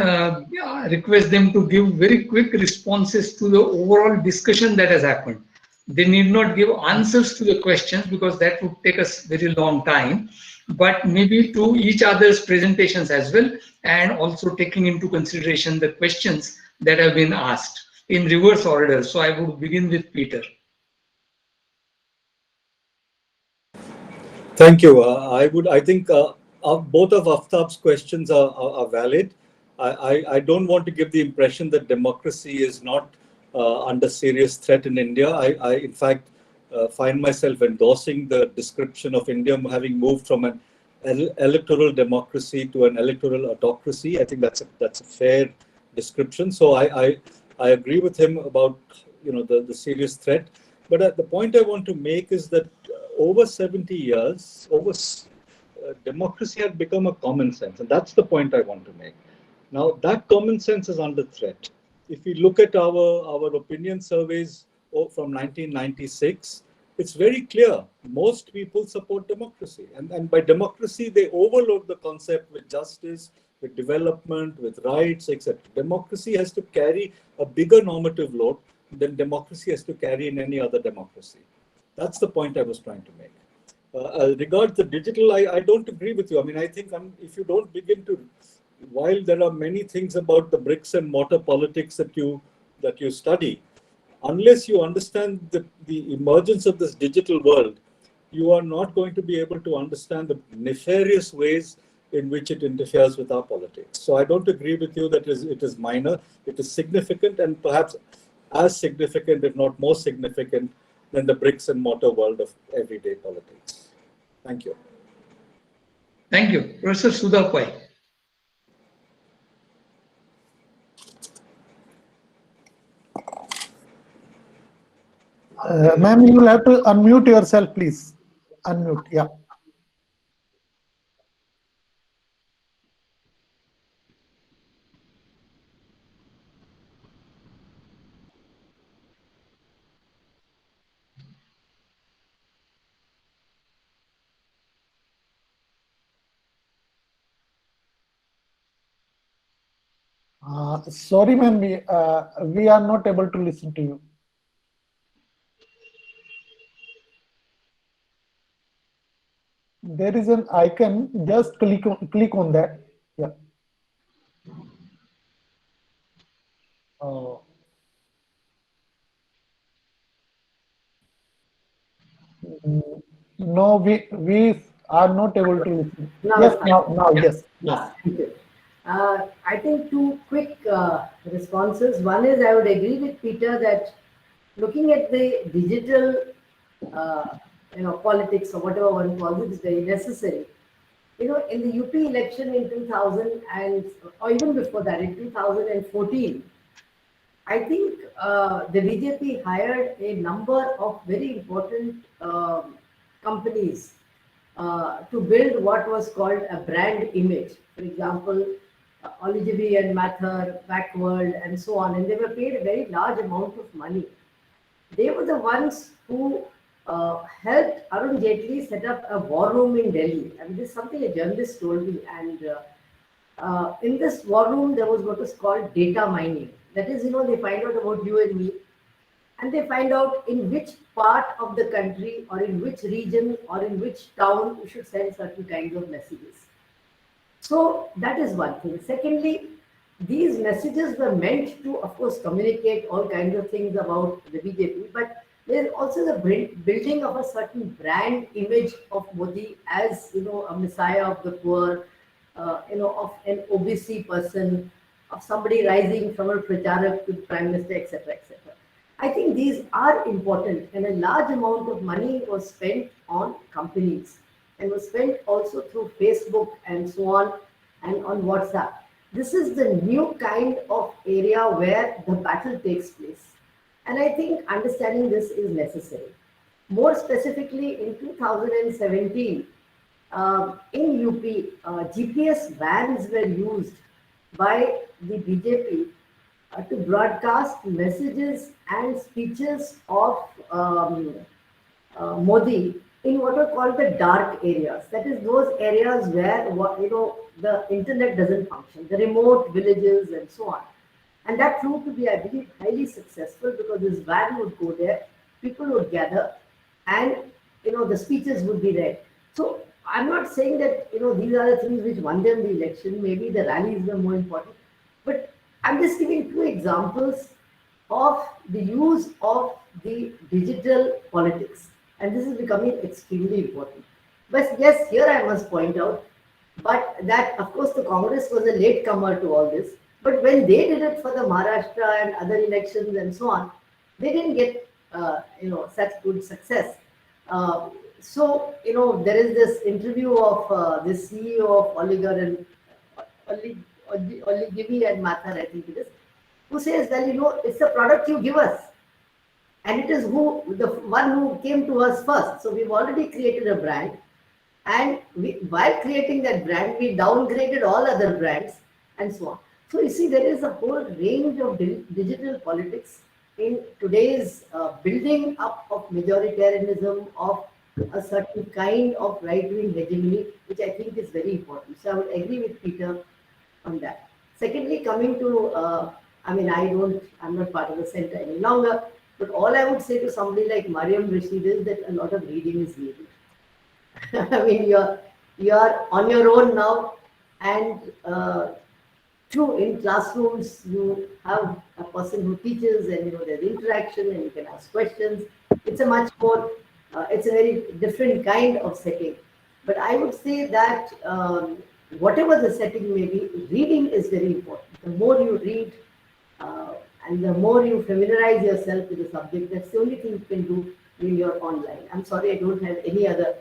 request them to give very quick responses to the overall discussion that has happened. They need not give answers to the questions, because that would take us very long time, but maybe to each other's presentations as well, and also taking into consideration the questions that have been asked in reverse order. So I would begin with Peter. Thank you. I think both of Aftab's questions are valid. I don't want to give the impression that democracy is not under serious threat in India. I in fact, find myself endorsing the description of India having moved from an electoral democracy to an electoral autocracy. I think that's a fair description. So I agree with him about the serious threat. But the point I want to make is that over 70 years, democracy had become a common sense, and that's the point I want to make. Now, that common sense is under threat. If we look at our opinion surveys from 1996, it's very clear. Most people support democracy. And by democracy, they overload the concept with justice, with development, with rights, etc. Democracy has to carry a bigger normative load than democracy has to carry in any other democracy. That's the point I was trying to make. Regards the digital, I don't agree with you. I mean, I think if you don't begin to, while there are many things about the bricks and mortar politics that you study, unless you understand the emergence of this digital world, you are not going to be able to understand the nefarious ways in which it interferes with our politics. So I don't agree with you that it is minor. It is significant, and perhaps as significant, if not more significant, than the bricks and mortar world of everyday politics. Thank you. Thank you. Professor Sudha Pai. Ma'am, you will have to unmute yourself, please. Unmute, yeah. Sorry, ma'am, we are not able to listen to you. There is an icon, just click on that. Yeah. No, we are not able to listen. No, Yes, now, yes. Thank you. I think two quick responses. One is I would agree with Peter that looking at the digital, politics or whatever one calls it is very necessary. In the UP election in 2000 or even before that in 2014, I think the BJP hired a number of very important companies to build what was called a brand image. For example, Oligivi and Mathur, Backward, and so on. And they were paid a very large amount of money. They were the ones who helped Arun Jaitley set up a war room in Delhi. I mean, this is something a journalist told me. And in this war room, there was what is called data mining. That is, they find out about you and me, and they find out in which part of the country or in which region or in which town you should send certain kinds of messages. So that is one thing. Secondly, these messages were meant to, of course, communicate all kinds of things about the BJP, but there's also the building of a certain brand image of Modi as, a messiah of the poor, of an OBC person, of somebody rising from a pracharak to prime minister, etc., etc. I think these are important, and a large amount of money was spent on companies and was spent also through Facebook and so on and on WhatsApp. This is the new kind of area where the battle takes place. And I think understanding this is necessary. More specifically, in 2017, in UP, GPS vans were used by the BJP to broadcast messages and speeches of Modi in what are called the dark areas. That is those areas where the internet doesn't function, the remote villages and so on. And that proved to be, I believe, highly successful because this van would go there, people would gather, and the speeches would be read. So I'm not saying that these are the things which won them the election. Maybe the rallies were more important, but I'm just giving two examples of the use of the digital politics, and this is becoming extremely important. But yes, here I must point out, but that of course the Congress was a latecomer to all this. But when they did it for the Maharashtra and other elections and so on, they didn't get such good success. So there is this interview of the CEO of Oligar and Oligivi and Mathur, I think it is, who says, well, it's the product you give us, and it is the one who came to us first. So we've already created a brand, and while creating that brand, we downgraded all other brands and so on. So you see, there is a whole range of digital politics in today's building up of majoritarianism, of a certain kind of right-wing hegemony, which I think is very important. So I would agree with Peter on that. Secondly, coming to, I'm not part of the center any longer, but all I would say to somebody like Mariam Rashid is that a lot of reading is needed. I mean, you're on your own now, and true, in classrooms, you have a person who teaches, and there's interaction, and you can ask questions. It's a much more, it's a very different kind of setting. But I would say that whatever the setting may be, reading is very important. The more you read, and the more you familiarize yourself with the subject, that's the only thing you can do when you're online. I'm sorry, I don't have any other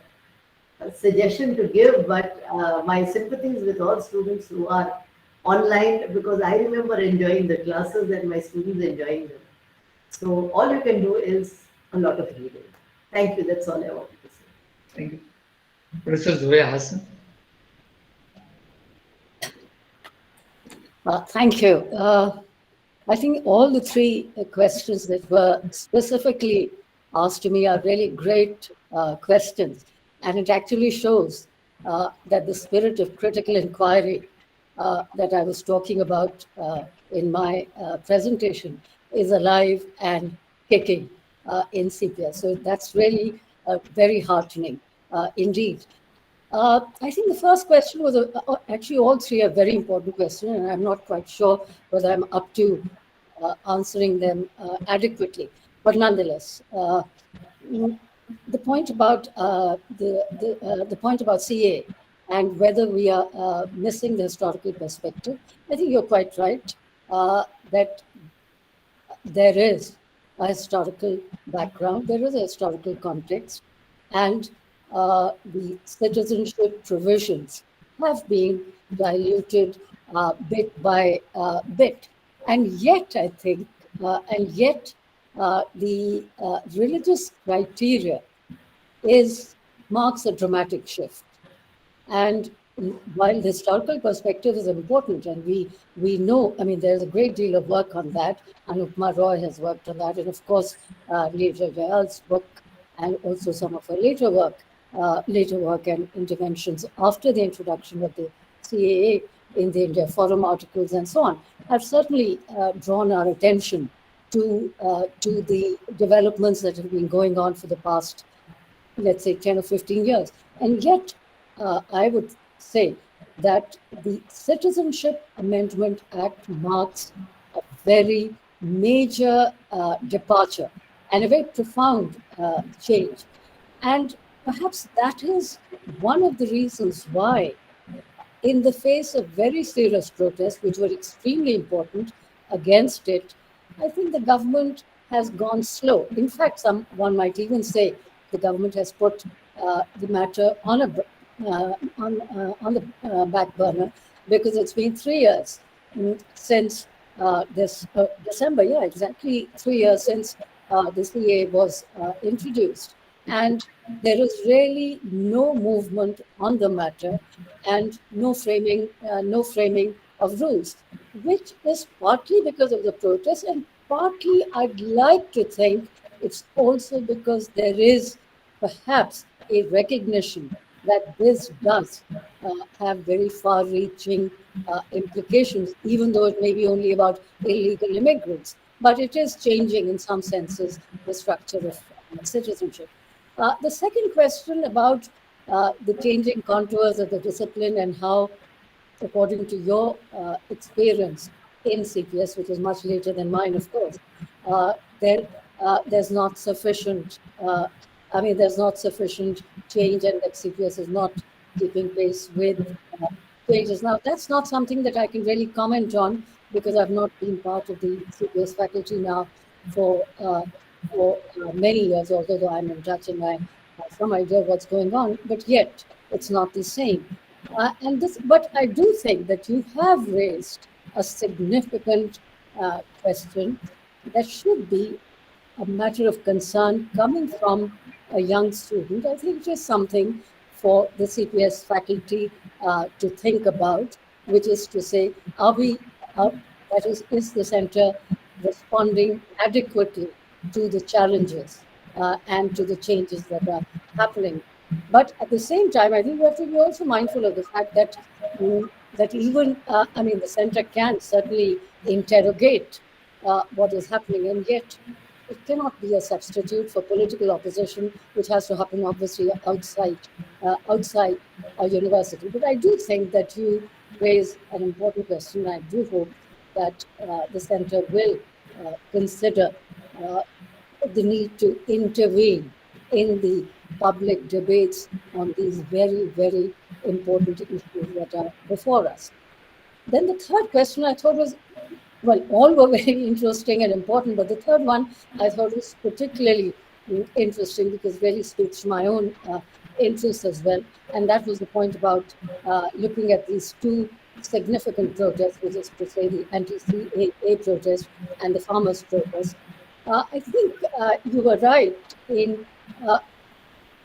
suggestion to give, but my sympathies with all students who are online, because I remember enjoying the classes and my students enjoying them. So all you can do is a lot of reading. Thank you. That's all I wanted to say. Thank you. Professor Zoya Hasan. Thank you. I think all the three questions that were specifically asked to me are really great questions. And it actually shows that the spirit of critical inquiry that I was talking about in my presentation is alive and kicking in CPS. So that's really very heartening indeed. I think the first question was, actually all three are very important questions, and I'm not quite sure whether I'm up to answering them adequately. But nonetheless, the point about the point about CA and whether we are missing the historical perspective, I think you're quite right that there is a historical background, there is a historical context, and the citizenship provisions have been diluted bit by bit. And yet, I think, the religious criteria marks a dramatic shift. And while the historical perspective is important, and we know, I mean, there's a great deal of work on that, and Upma Roy has worked on that, and of course, Leisha Jayal's book, and also some of her later work and interventions after the introduction of the CAA in the India Forum articles and so on, have certainly drawn our attention to the developments that have been going on for the past, let's say, 10 or 15 years. And yet, I would say that the Citizenship Amendment Act marks a very major departure and a very profound change. And perhaps that is one of the reasons why, in the face of very serious protests, which were extremely important against it, I think the government has gone slow. In fact, one might even say the government has put the matter on the back burner, because it's been 3 years since this December, yeah, exactly 3 years since the CA was introduced. And there is really no movement on the matter and no framing of rules, which is partly because of the protests, and partly I'd like to think it's also because there is perhaps a recognition that this does have very far-reaching implications, even though it may be only about illegal immigrants. But it is changing, in some senses, the structure of citizenship. The second question about the changing contours of the discipline and how, according to your experience in CPS, which is much later than mine, of course, there's not sufficient. There's not sufficient change, and that CPS is not keeping pace with changes. Now, that's not something that I can really comment on, because I've not been part of the CPS faculty now for many years, although I'm in touch and I have some idea of what's going on, but yet it's not the same. But I do think that you have raised a significant question that should be a matter of concern coming from a young student. I think it is something for the CPS faculty to think about, which is to say, is the center responsible responding adequately to the challenges and to the changes that are happening. But at the same time, I think we have to be also mindful of the fact that that even, the center can certainly interrogate what is happening, and yet it cannot be a substitute for political opposition, which has to happen obviously outside a university. But I do think that you raise an important question. I do hope that the center will consider the need to intervene in the public debates on these very, very important issues that are before us. Then the third question I thought was, well, all were very interesting and important, but the third one I thought was particularly interesting because it really speaks to my own interests as well. And that was the point about looking at these two significant protests, which is to say the anti-CAA protest and the farmers' protest. I think you were right in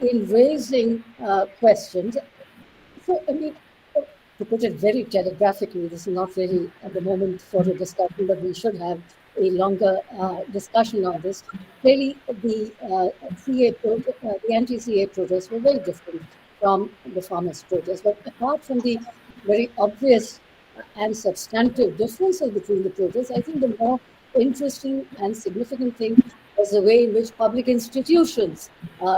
raising questions. So, to put it very telegraphically, this is not really at the moment for a discussion, but we should have a longer discussion on this. Clearly, the anti-CA protests were very different from the farmers' protests. But apart from the very obvious and substantive differences between the protests, I think the more interesting and significant thing was the way in which public institutions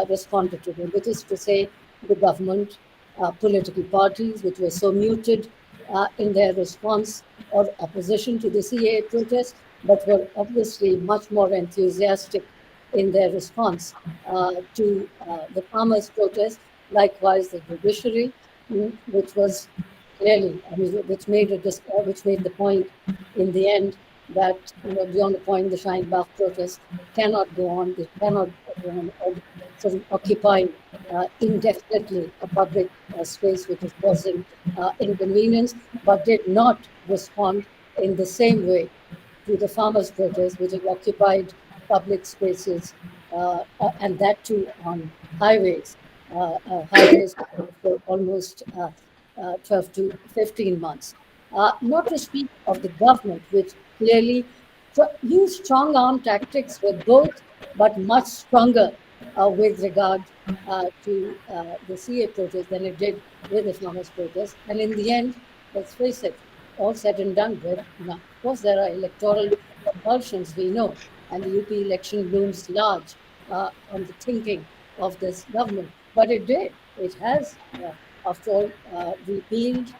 responded to them, which is to say the government, political parties, which were so muted in their response or opposition to the CAA protest, but were obviously much more enthusiastic in their response to the farmers' protest. Likewise, the judiciary, which was clearly, which made the point in the end that beyond the point, the Shine-Bagh protest cannot go on. They cannot go on sort of occupying indefinitely a public space which is causing inconvenience, but did not respond in the same way to the farmers' protest, which have occupied public spaces, and that too on highways for almost 12 to 15 months. Not to speak of the government, which clearly used strong arm tactics with both, but much stronger with regard to the CA protest than it did with the farmers' protest. And in the end, let's face it, all said and done with, of course, there are electoral compulsions, we know, and the UP election looms large on the thinking of this government. But it has, after all, repealed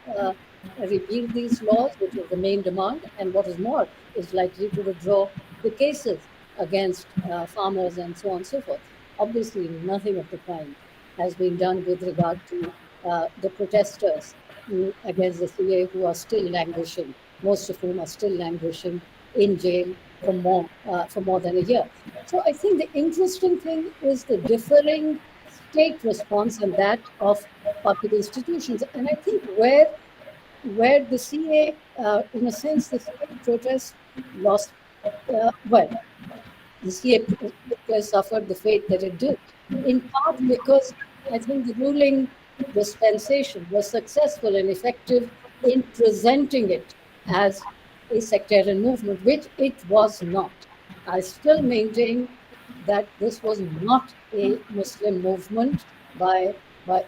these laws, which was the main demand, and what is more, is likely to withdraw the cases against farmers and so on and so forth. Obviously, nothing of the kind has been done with regard to the protesters against the CA who are still languishing, most of whom are still languishing in jail for more than a year. So I think the interesting thing is the differing state response and that of public institutions. And I think where the CA, in a sense, the CA protest lost, the CA suffered the fate that it did, in part because I think the ruling dispensation was successful and effective in presenting it as a sectarian movement, which it was not. I still maintain that this was not a Muslim movement by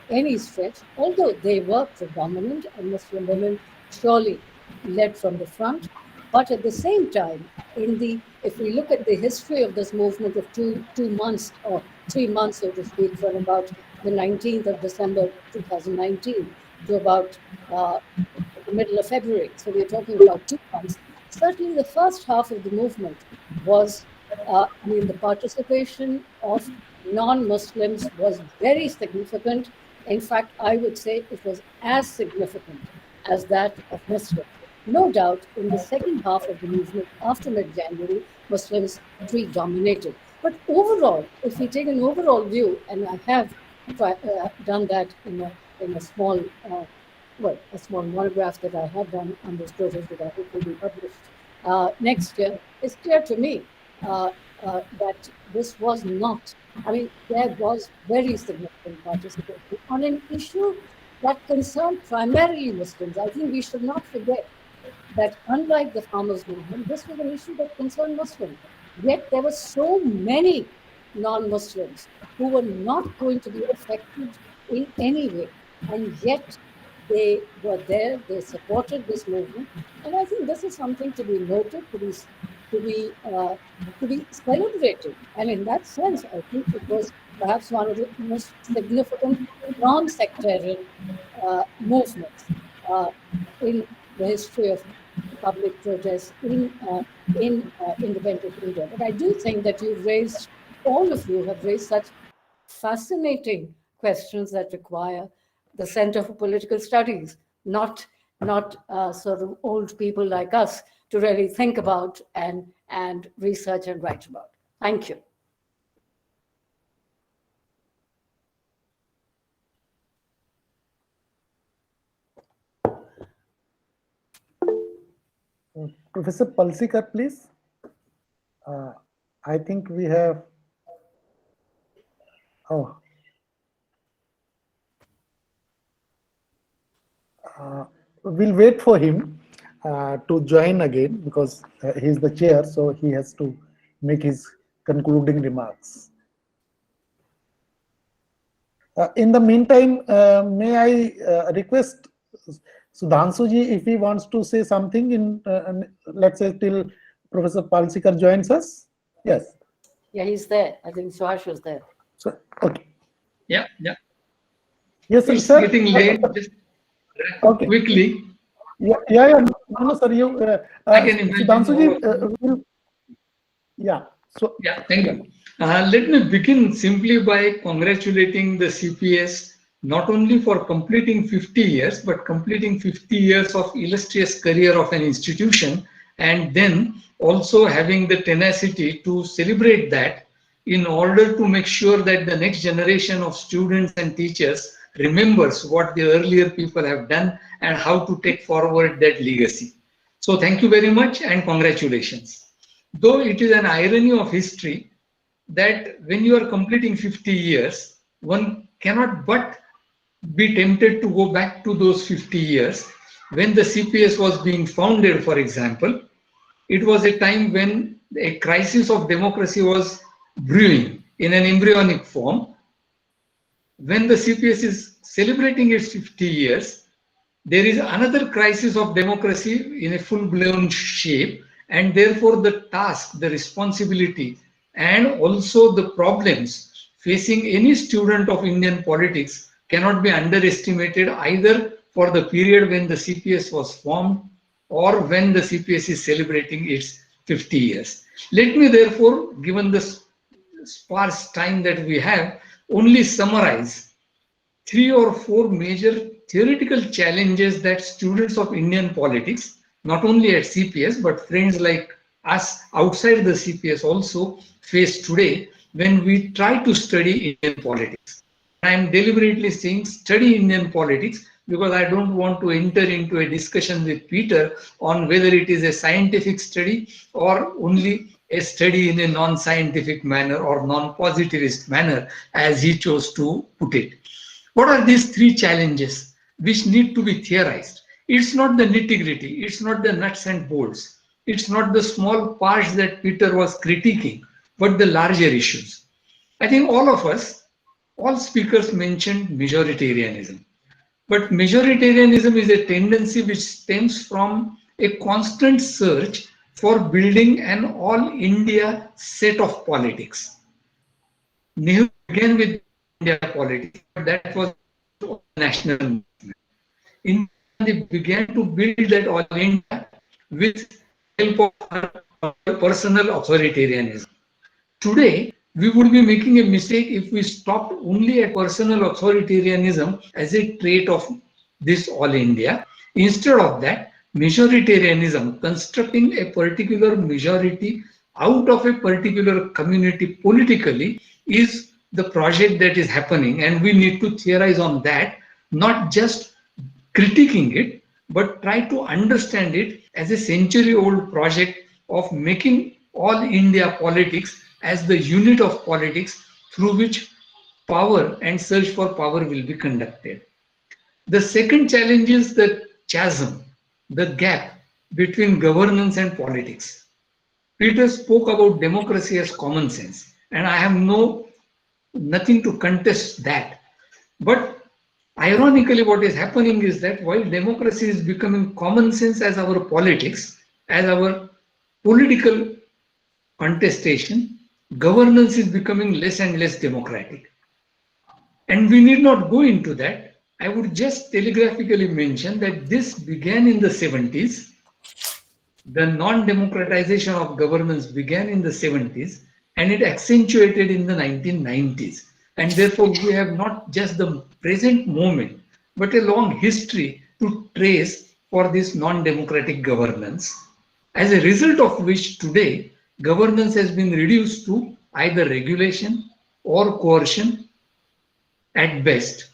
any stretch, although they were predominant and Muslim women surely led from the front. But at the same time, if we look at the history of this movement of 2 months or 3 months, so to speak, from about the 19th of December 2019 to about the middle of February, so we're talking about 2 months, certainly the first half of the movement was, the participation of non-Muslims was very significant. In fact, I would say it was as significant as that of Muslims. No doubt, in the second half of the movement, after mid-January, Muslims predominated. But overall, if we take an overall view, and I have done that in a small, a small monograph that I have done on this protest that I hope will be published next year, it's clear to me that this was not, there was very significant participation on an issue that concerned primarily Muslims. I think we should not forget that unlike the farmers' movement, this was an issue that concerned Muslims. Yet there were so many non-Muslims who were not going to be affected in any way. And yet they were there, they supported this movement. And I think this is something to be noted, to be celebrated. And in that sense, I think it was perhaps one of the most significant non-sectarian movements in the history of public protest in independent India. But I do think that all of you have raised such fascinating questions that require the Center for Political Studies, not sort of old people like us, to really think about and research and write about. Thank you. Professor Palshikar, please. I think we have. Oh. We'll wait for him to join again because he's the chair, so he has to make his concluding remarks. In the meantime, may I request Sudhanshuji if he wants to say something in, let's say, till Professor Palshikar joins us? Yes. Yeah, he's there. I think Suhas was there. So, okay. Yeah. Yes, It's sir. getting late. Just okay. Quickly. Yeah. No, sir. You. I can imagine. Sudhanshuji, yeah. So. Yeah. Thank you. Let me begin simply by congratulating the CPS not only for completing 50 years, but completing 50 years of illustrious career of an institution, and then also having the tenacity to celebrate that in order to make sure that the next generation of students and teachers remembers what the earlier people have done and how to take forward that legacy. So thank you very much and congratulations. Though it is an irony of history that when you are completing 50 years, one cannot but be tempted to go back to those 50 years. When the CPS was being founded, for example, it was a time when a crisis of democracy was brewing in an embryonic form. When the CPS is celebrating its 50 years, there is another crisis of democracy in a full-blown shape, and therefore the task, the responsibility, and also the problems facing any student of Indian politics cannot be underestimated either for the period when the CPS was formed or when the CPS is celebrating its 50 years. Let me therefore, given the sparse time that we have, only summarize 3 or 4 major theoretical challenges that students of Indian politics, not only at CPS, but friends like us outside the CPS also face today when we try to study Indian politics. I am deliberately saying study Indian politics because I don't want to enter into a discussion with Peter on whether it is a scientific study or only a study in a non-scientific manner or non-positivist manner, as he chose to put it. What are these 3 challenges which need to be theorized? It's not the nitty-gritty, it's not the nuts and bolts, it's not the small parts that Peter was critiquing, but the larger issues. I think all speakers mentioned majoritarianism. But majoritarianism is a tendency which stems from a constant search for building an all-India set of politics. Nehru began with India politics, but that was national movement. India began to build that all-India with help of personal authoritarianism. Today, we would be making a mistake if we stopped only at personal authoritarianism as a trait of this all India. Instead of that, majoritarianism, constructing a particular majority out of a particular community politically, is the project that is happening, and we need to theorize on that, not just critiquing it, but try to understand it as a century-old project of making all India politics as the unit of politics through which power and search for power will be conducted. The second challenge is the chasm, the gap between governance and politics. Peter spoke about democracy as common sense, and I have nothing to contest that. But ironically, what is happening is that while democracy is becoming common sense as our politics, as our political contestation, governance is becoming less and less democratic. And we need not go into that. I would just telegraphically mention that this began in the 70s. The non-democratization of governance began in the 70s and it accentuated in the 1990s. And therefore, we have not just the present moment, but a long history to trace for this non-democratic governance. As a result of which today, governance has been reduced to either regulation or coercion at best,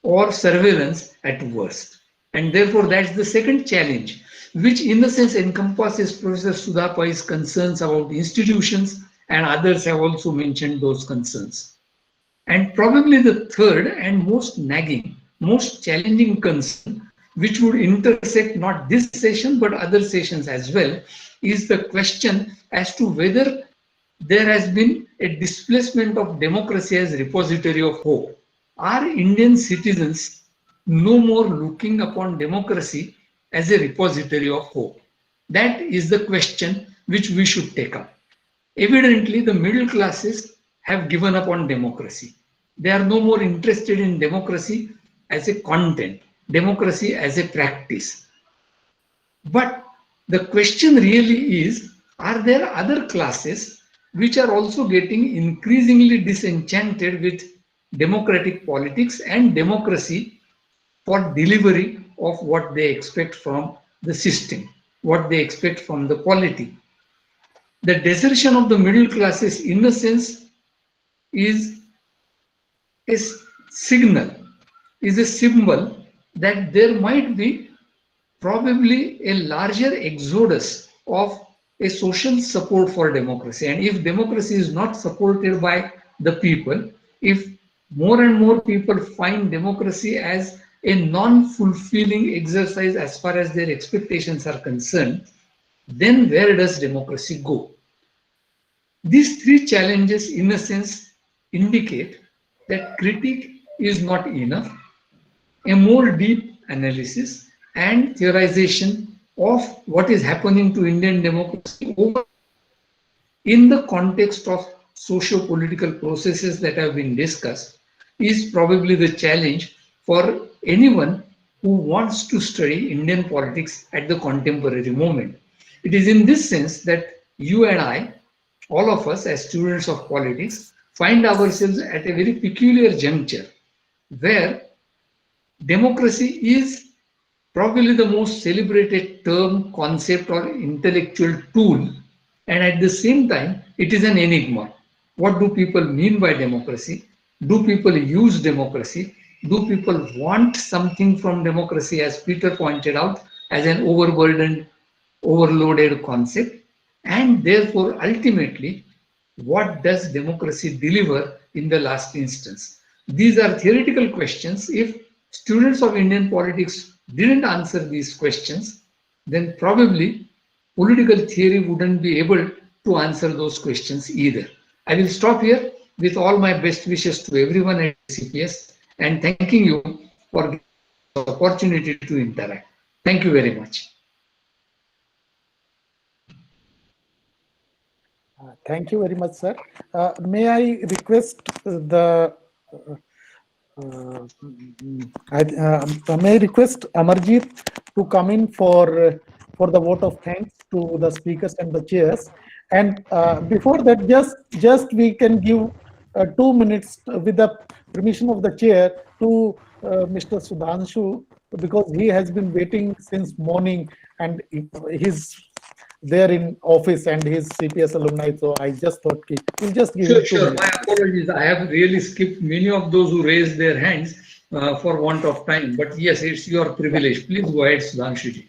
or surveillance at worst. And therefore, that's the second challenge, which in a sense encompasses Professor Sudha Pai's concerns about institutions, and others have also mentioned those concerns. And probably the third and most nagging, most challenging concern, which would intersect not this session but other sessions as well, is the question as to whether there has been a displacement of democracy as repository of hope. Are Indian citizens no more looking upon democracy as a repository of hope? That is the question which we should take up. Evidently, the middle classes have given up on democracy. They are no more interested in democracy as a content, democracy as a practice. But the question really is, are there other classes which are also getting increasingly disenchanted with democratic politics and democracy for delivery of what they expect from the system, what they expect from the polity? The desertion of the middle classes, in a sense, is a signal, is a symbol that there might be probably a larger exodus of a social support for democracy. And if democracy is not supported by the people, if more and more people find democracy as a non-fulfilling exercise as far as their expectations are concerned, then where does democracy go? These three challenges, in a sense, indicate that critique is not enough. A more deep analysis and theorization of what is happening to Indian democracy in the context of socio-political processes that have been discussed is probably the challenge for anyone who wants to study Indian politics at the contemporary moment. It is in this sense that you and I, all of us as students of politics, find ourselves at a very peculiar juncture where democracy is probably the most celebrated term, concept, or intellectual tool, and at the same time, it is an enigma. What do people mean by democracy? Do people use democracy? Do people want something from democracy, as Peter pointed out, as an overburdened, overloaded concept? And therefore, ultimately, what does democracy deliver in the last instance? These are theoretical questions. If students of Indian politics didn't answer these questions, then probably political theory wouldn't be able to answer those questions either. I will stop here with all my best wishes to everyone at CPS and thanking you for the opportunity to interact. Thank you very much. Thank you very much, sir. May I request may I request Amarjit to come in for the vote of thanks to the speakers and the chairs. And before that, just we can give 2 minutes with the permission of the chair to Mr. Sudhanshu, because he has been waiting since morning and he's there in office and his CPS alumni. So I just thought we'll just give him 2 minutes. My apologies. I have really skipped many of those who raised their hands for want of time. But yes, it's your privilege. Please go ahead, Sudhanshu.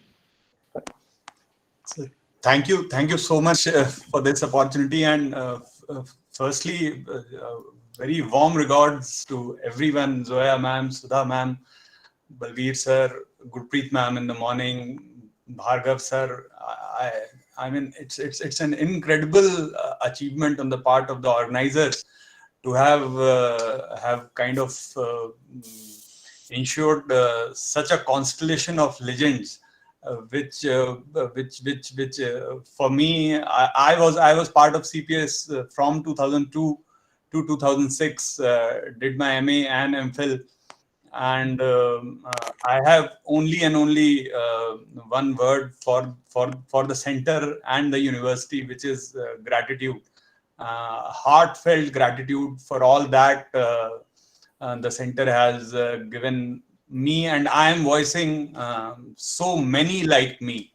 Thank you so much for this opportunity. And firstly, very warm regards to everyone: Zoya ma'am, Sudha ma'am, Balveer sir, Gurpreet ma'am in the morning, Bhargav sir, I mean, it's an incredible achievement on the part of the organizers to have kind of ensured such a constellation of legends, which for me, I was part of CPS from 2002 to 2006, did my MA and MPhil, and I have only one word for the center and the university, which is gratitude. Heartfelt gratitude for all that the center has given me, and I am voicing so many like me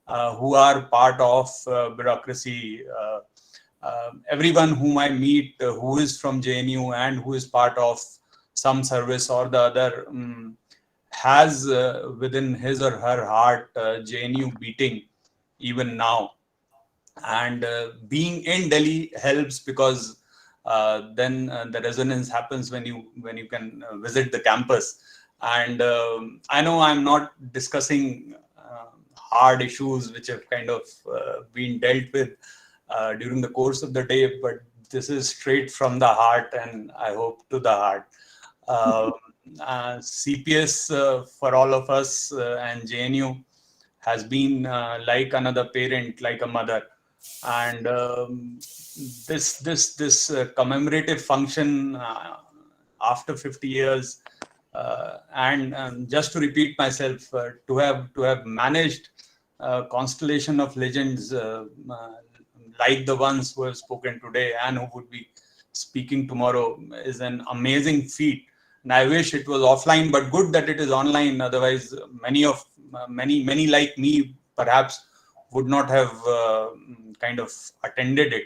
who are part of bureaucracy. Everyone whom I meet who is from JNU and who is part of some service or the other has within his or her heart JNU beating even now. And being in Delhi helps, because then the resonance happens when you can visit the campus. And I know I'm not discussing hard issues which have kind of been dealt with during the course of the day, but this is straight from the heart, and I hope to the heart. CPS for all of us and JNU has been like another parent, like a mother. And this commemorative function after 50 years, and just to repeat myself, to have managed a constellation of legends like the ones who have spoken today and who would be speaking tomorrow is an amazing feat. And I wish it was offline, but good that it is online. Otherwise, many like me perhaps would not have kind of attended it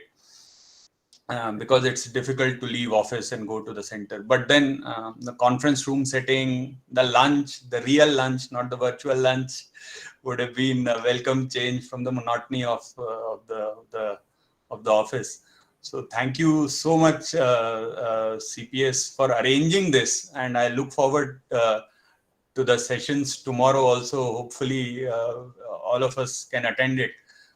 because it's difficult to leave office and go to the center. But then the conference room setting, the lunch, the real lunch, not the virtual lunch, would have been a welcome change from the monotony of the office. So thank you so much, CPS, for arranging this, and I look forward to the sessions tomorrow also. Hopefully all of us can attend it.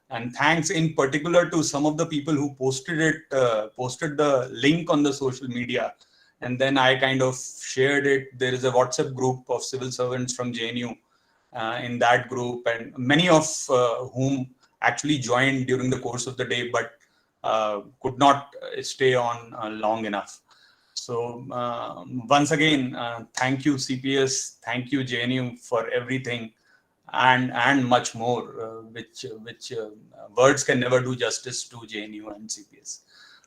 And thanks in particular to some of the people who posted the link on the social media, and then I kind of shared it. There is a WhatsApp group of civil servants from JNU in that group, and many of whom actually joined during the course of the day, but could not stay on long enough. So once again, thank you CPS, thank you JNU for everything, and much more, which words can never do justice to JNU and CPS.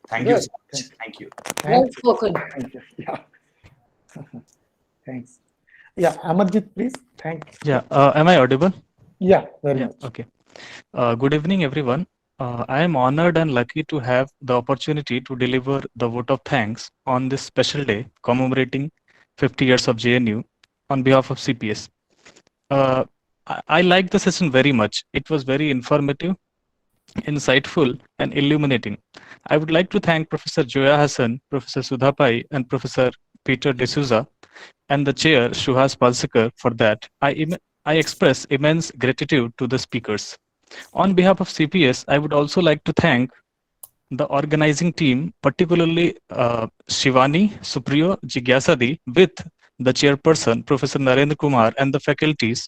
Thank you so much. Thank you. Well spoken. Thank you. Yeah. Thanks. Yeah, Amarjit, please. Thank you. Yeah, am I audible? Yeah, very much. Okay. Good evening, everyone. I am honored and lucky to have the opportunity to deliver the vote of thanks on this special day commemorating 50 years of JNU on behalf of CPS. I liked the session very much. It was very informative, insightful, and illuminating. I would like to thank Professor Zoya Hasan, Professor Sudha, and Professor Peter D'Souza, and the chair Suhas Palshikar for that. I express immense gratitude to the speakers. On behalf of CPS, I would also like to thank the organizing team, particularly Shivani, Supriyo, Jigyasadi, with the chairperson, Professor Narendra Kumar, and the faculties,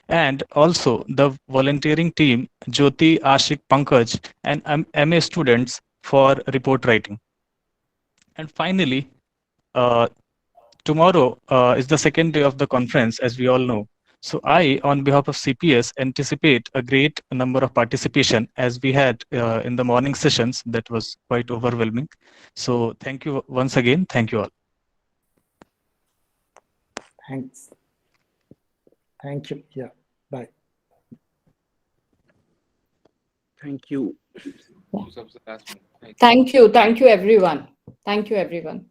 and also the volunteering team, Jyoti, Ashik, Pankaj, and MA students for report writing. And finally, tomorrow is the second day of the conference, as we all know. So I, on behalf of CPS, anticipate a great number of participation, as we had in the morning sessions. That was quite overwhelming. So thank you once again. Thank you all. Thanks. Thank you. Yeah. Bye. Thank you. Thank you, everyone. Thank you, everyone.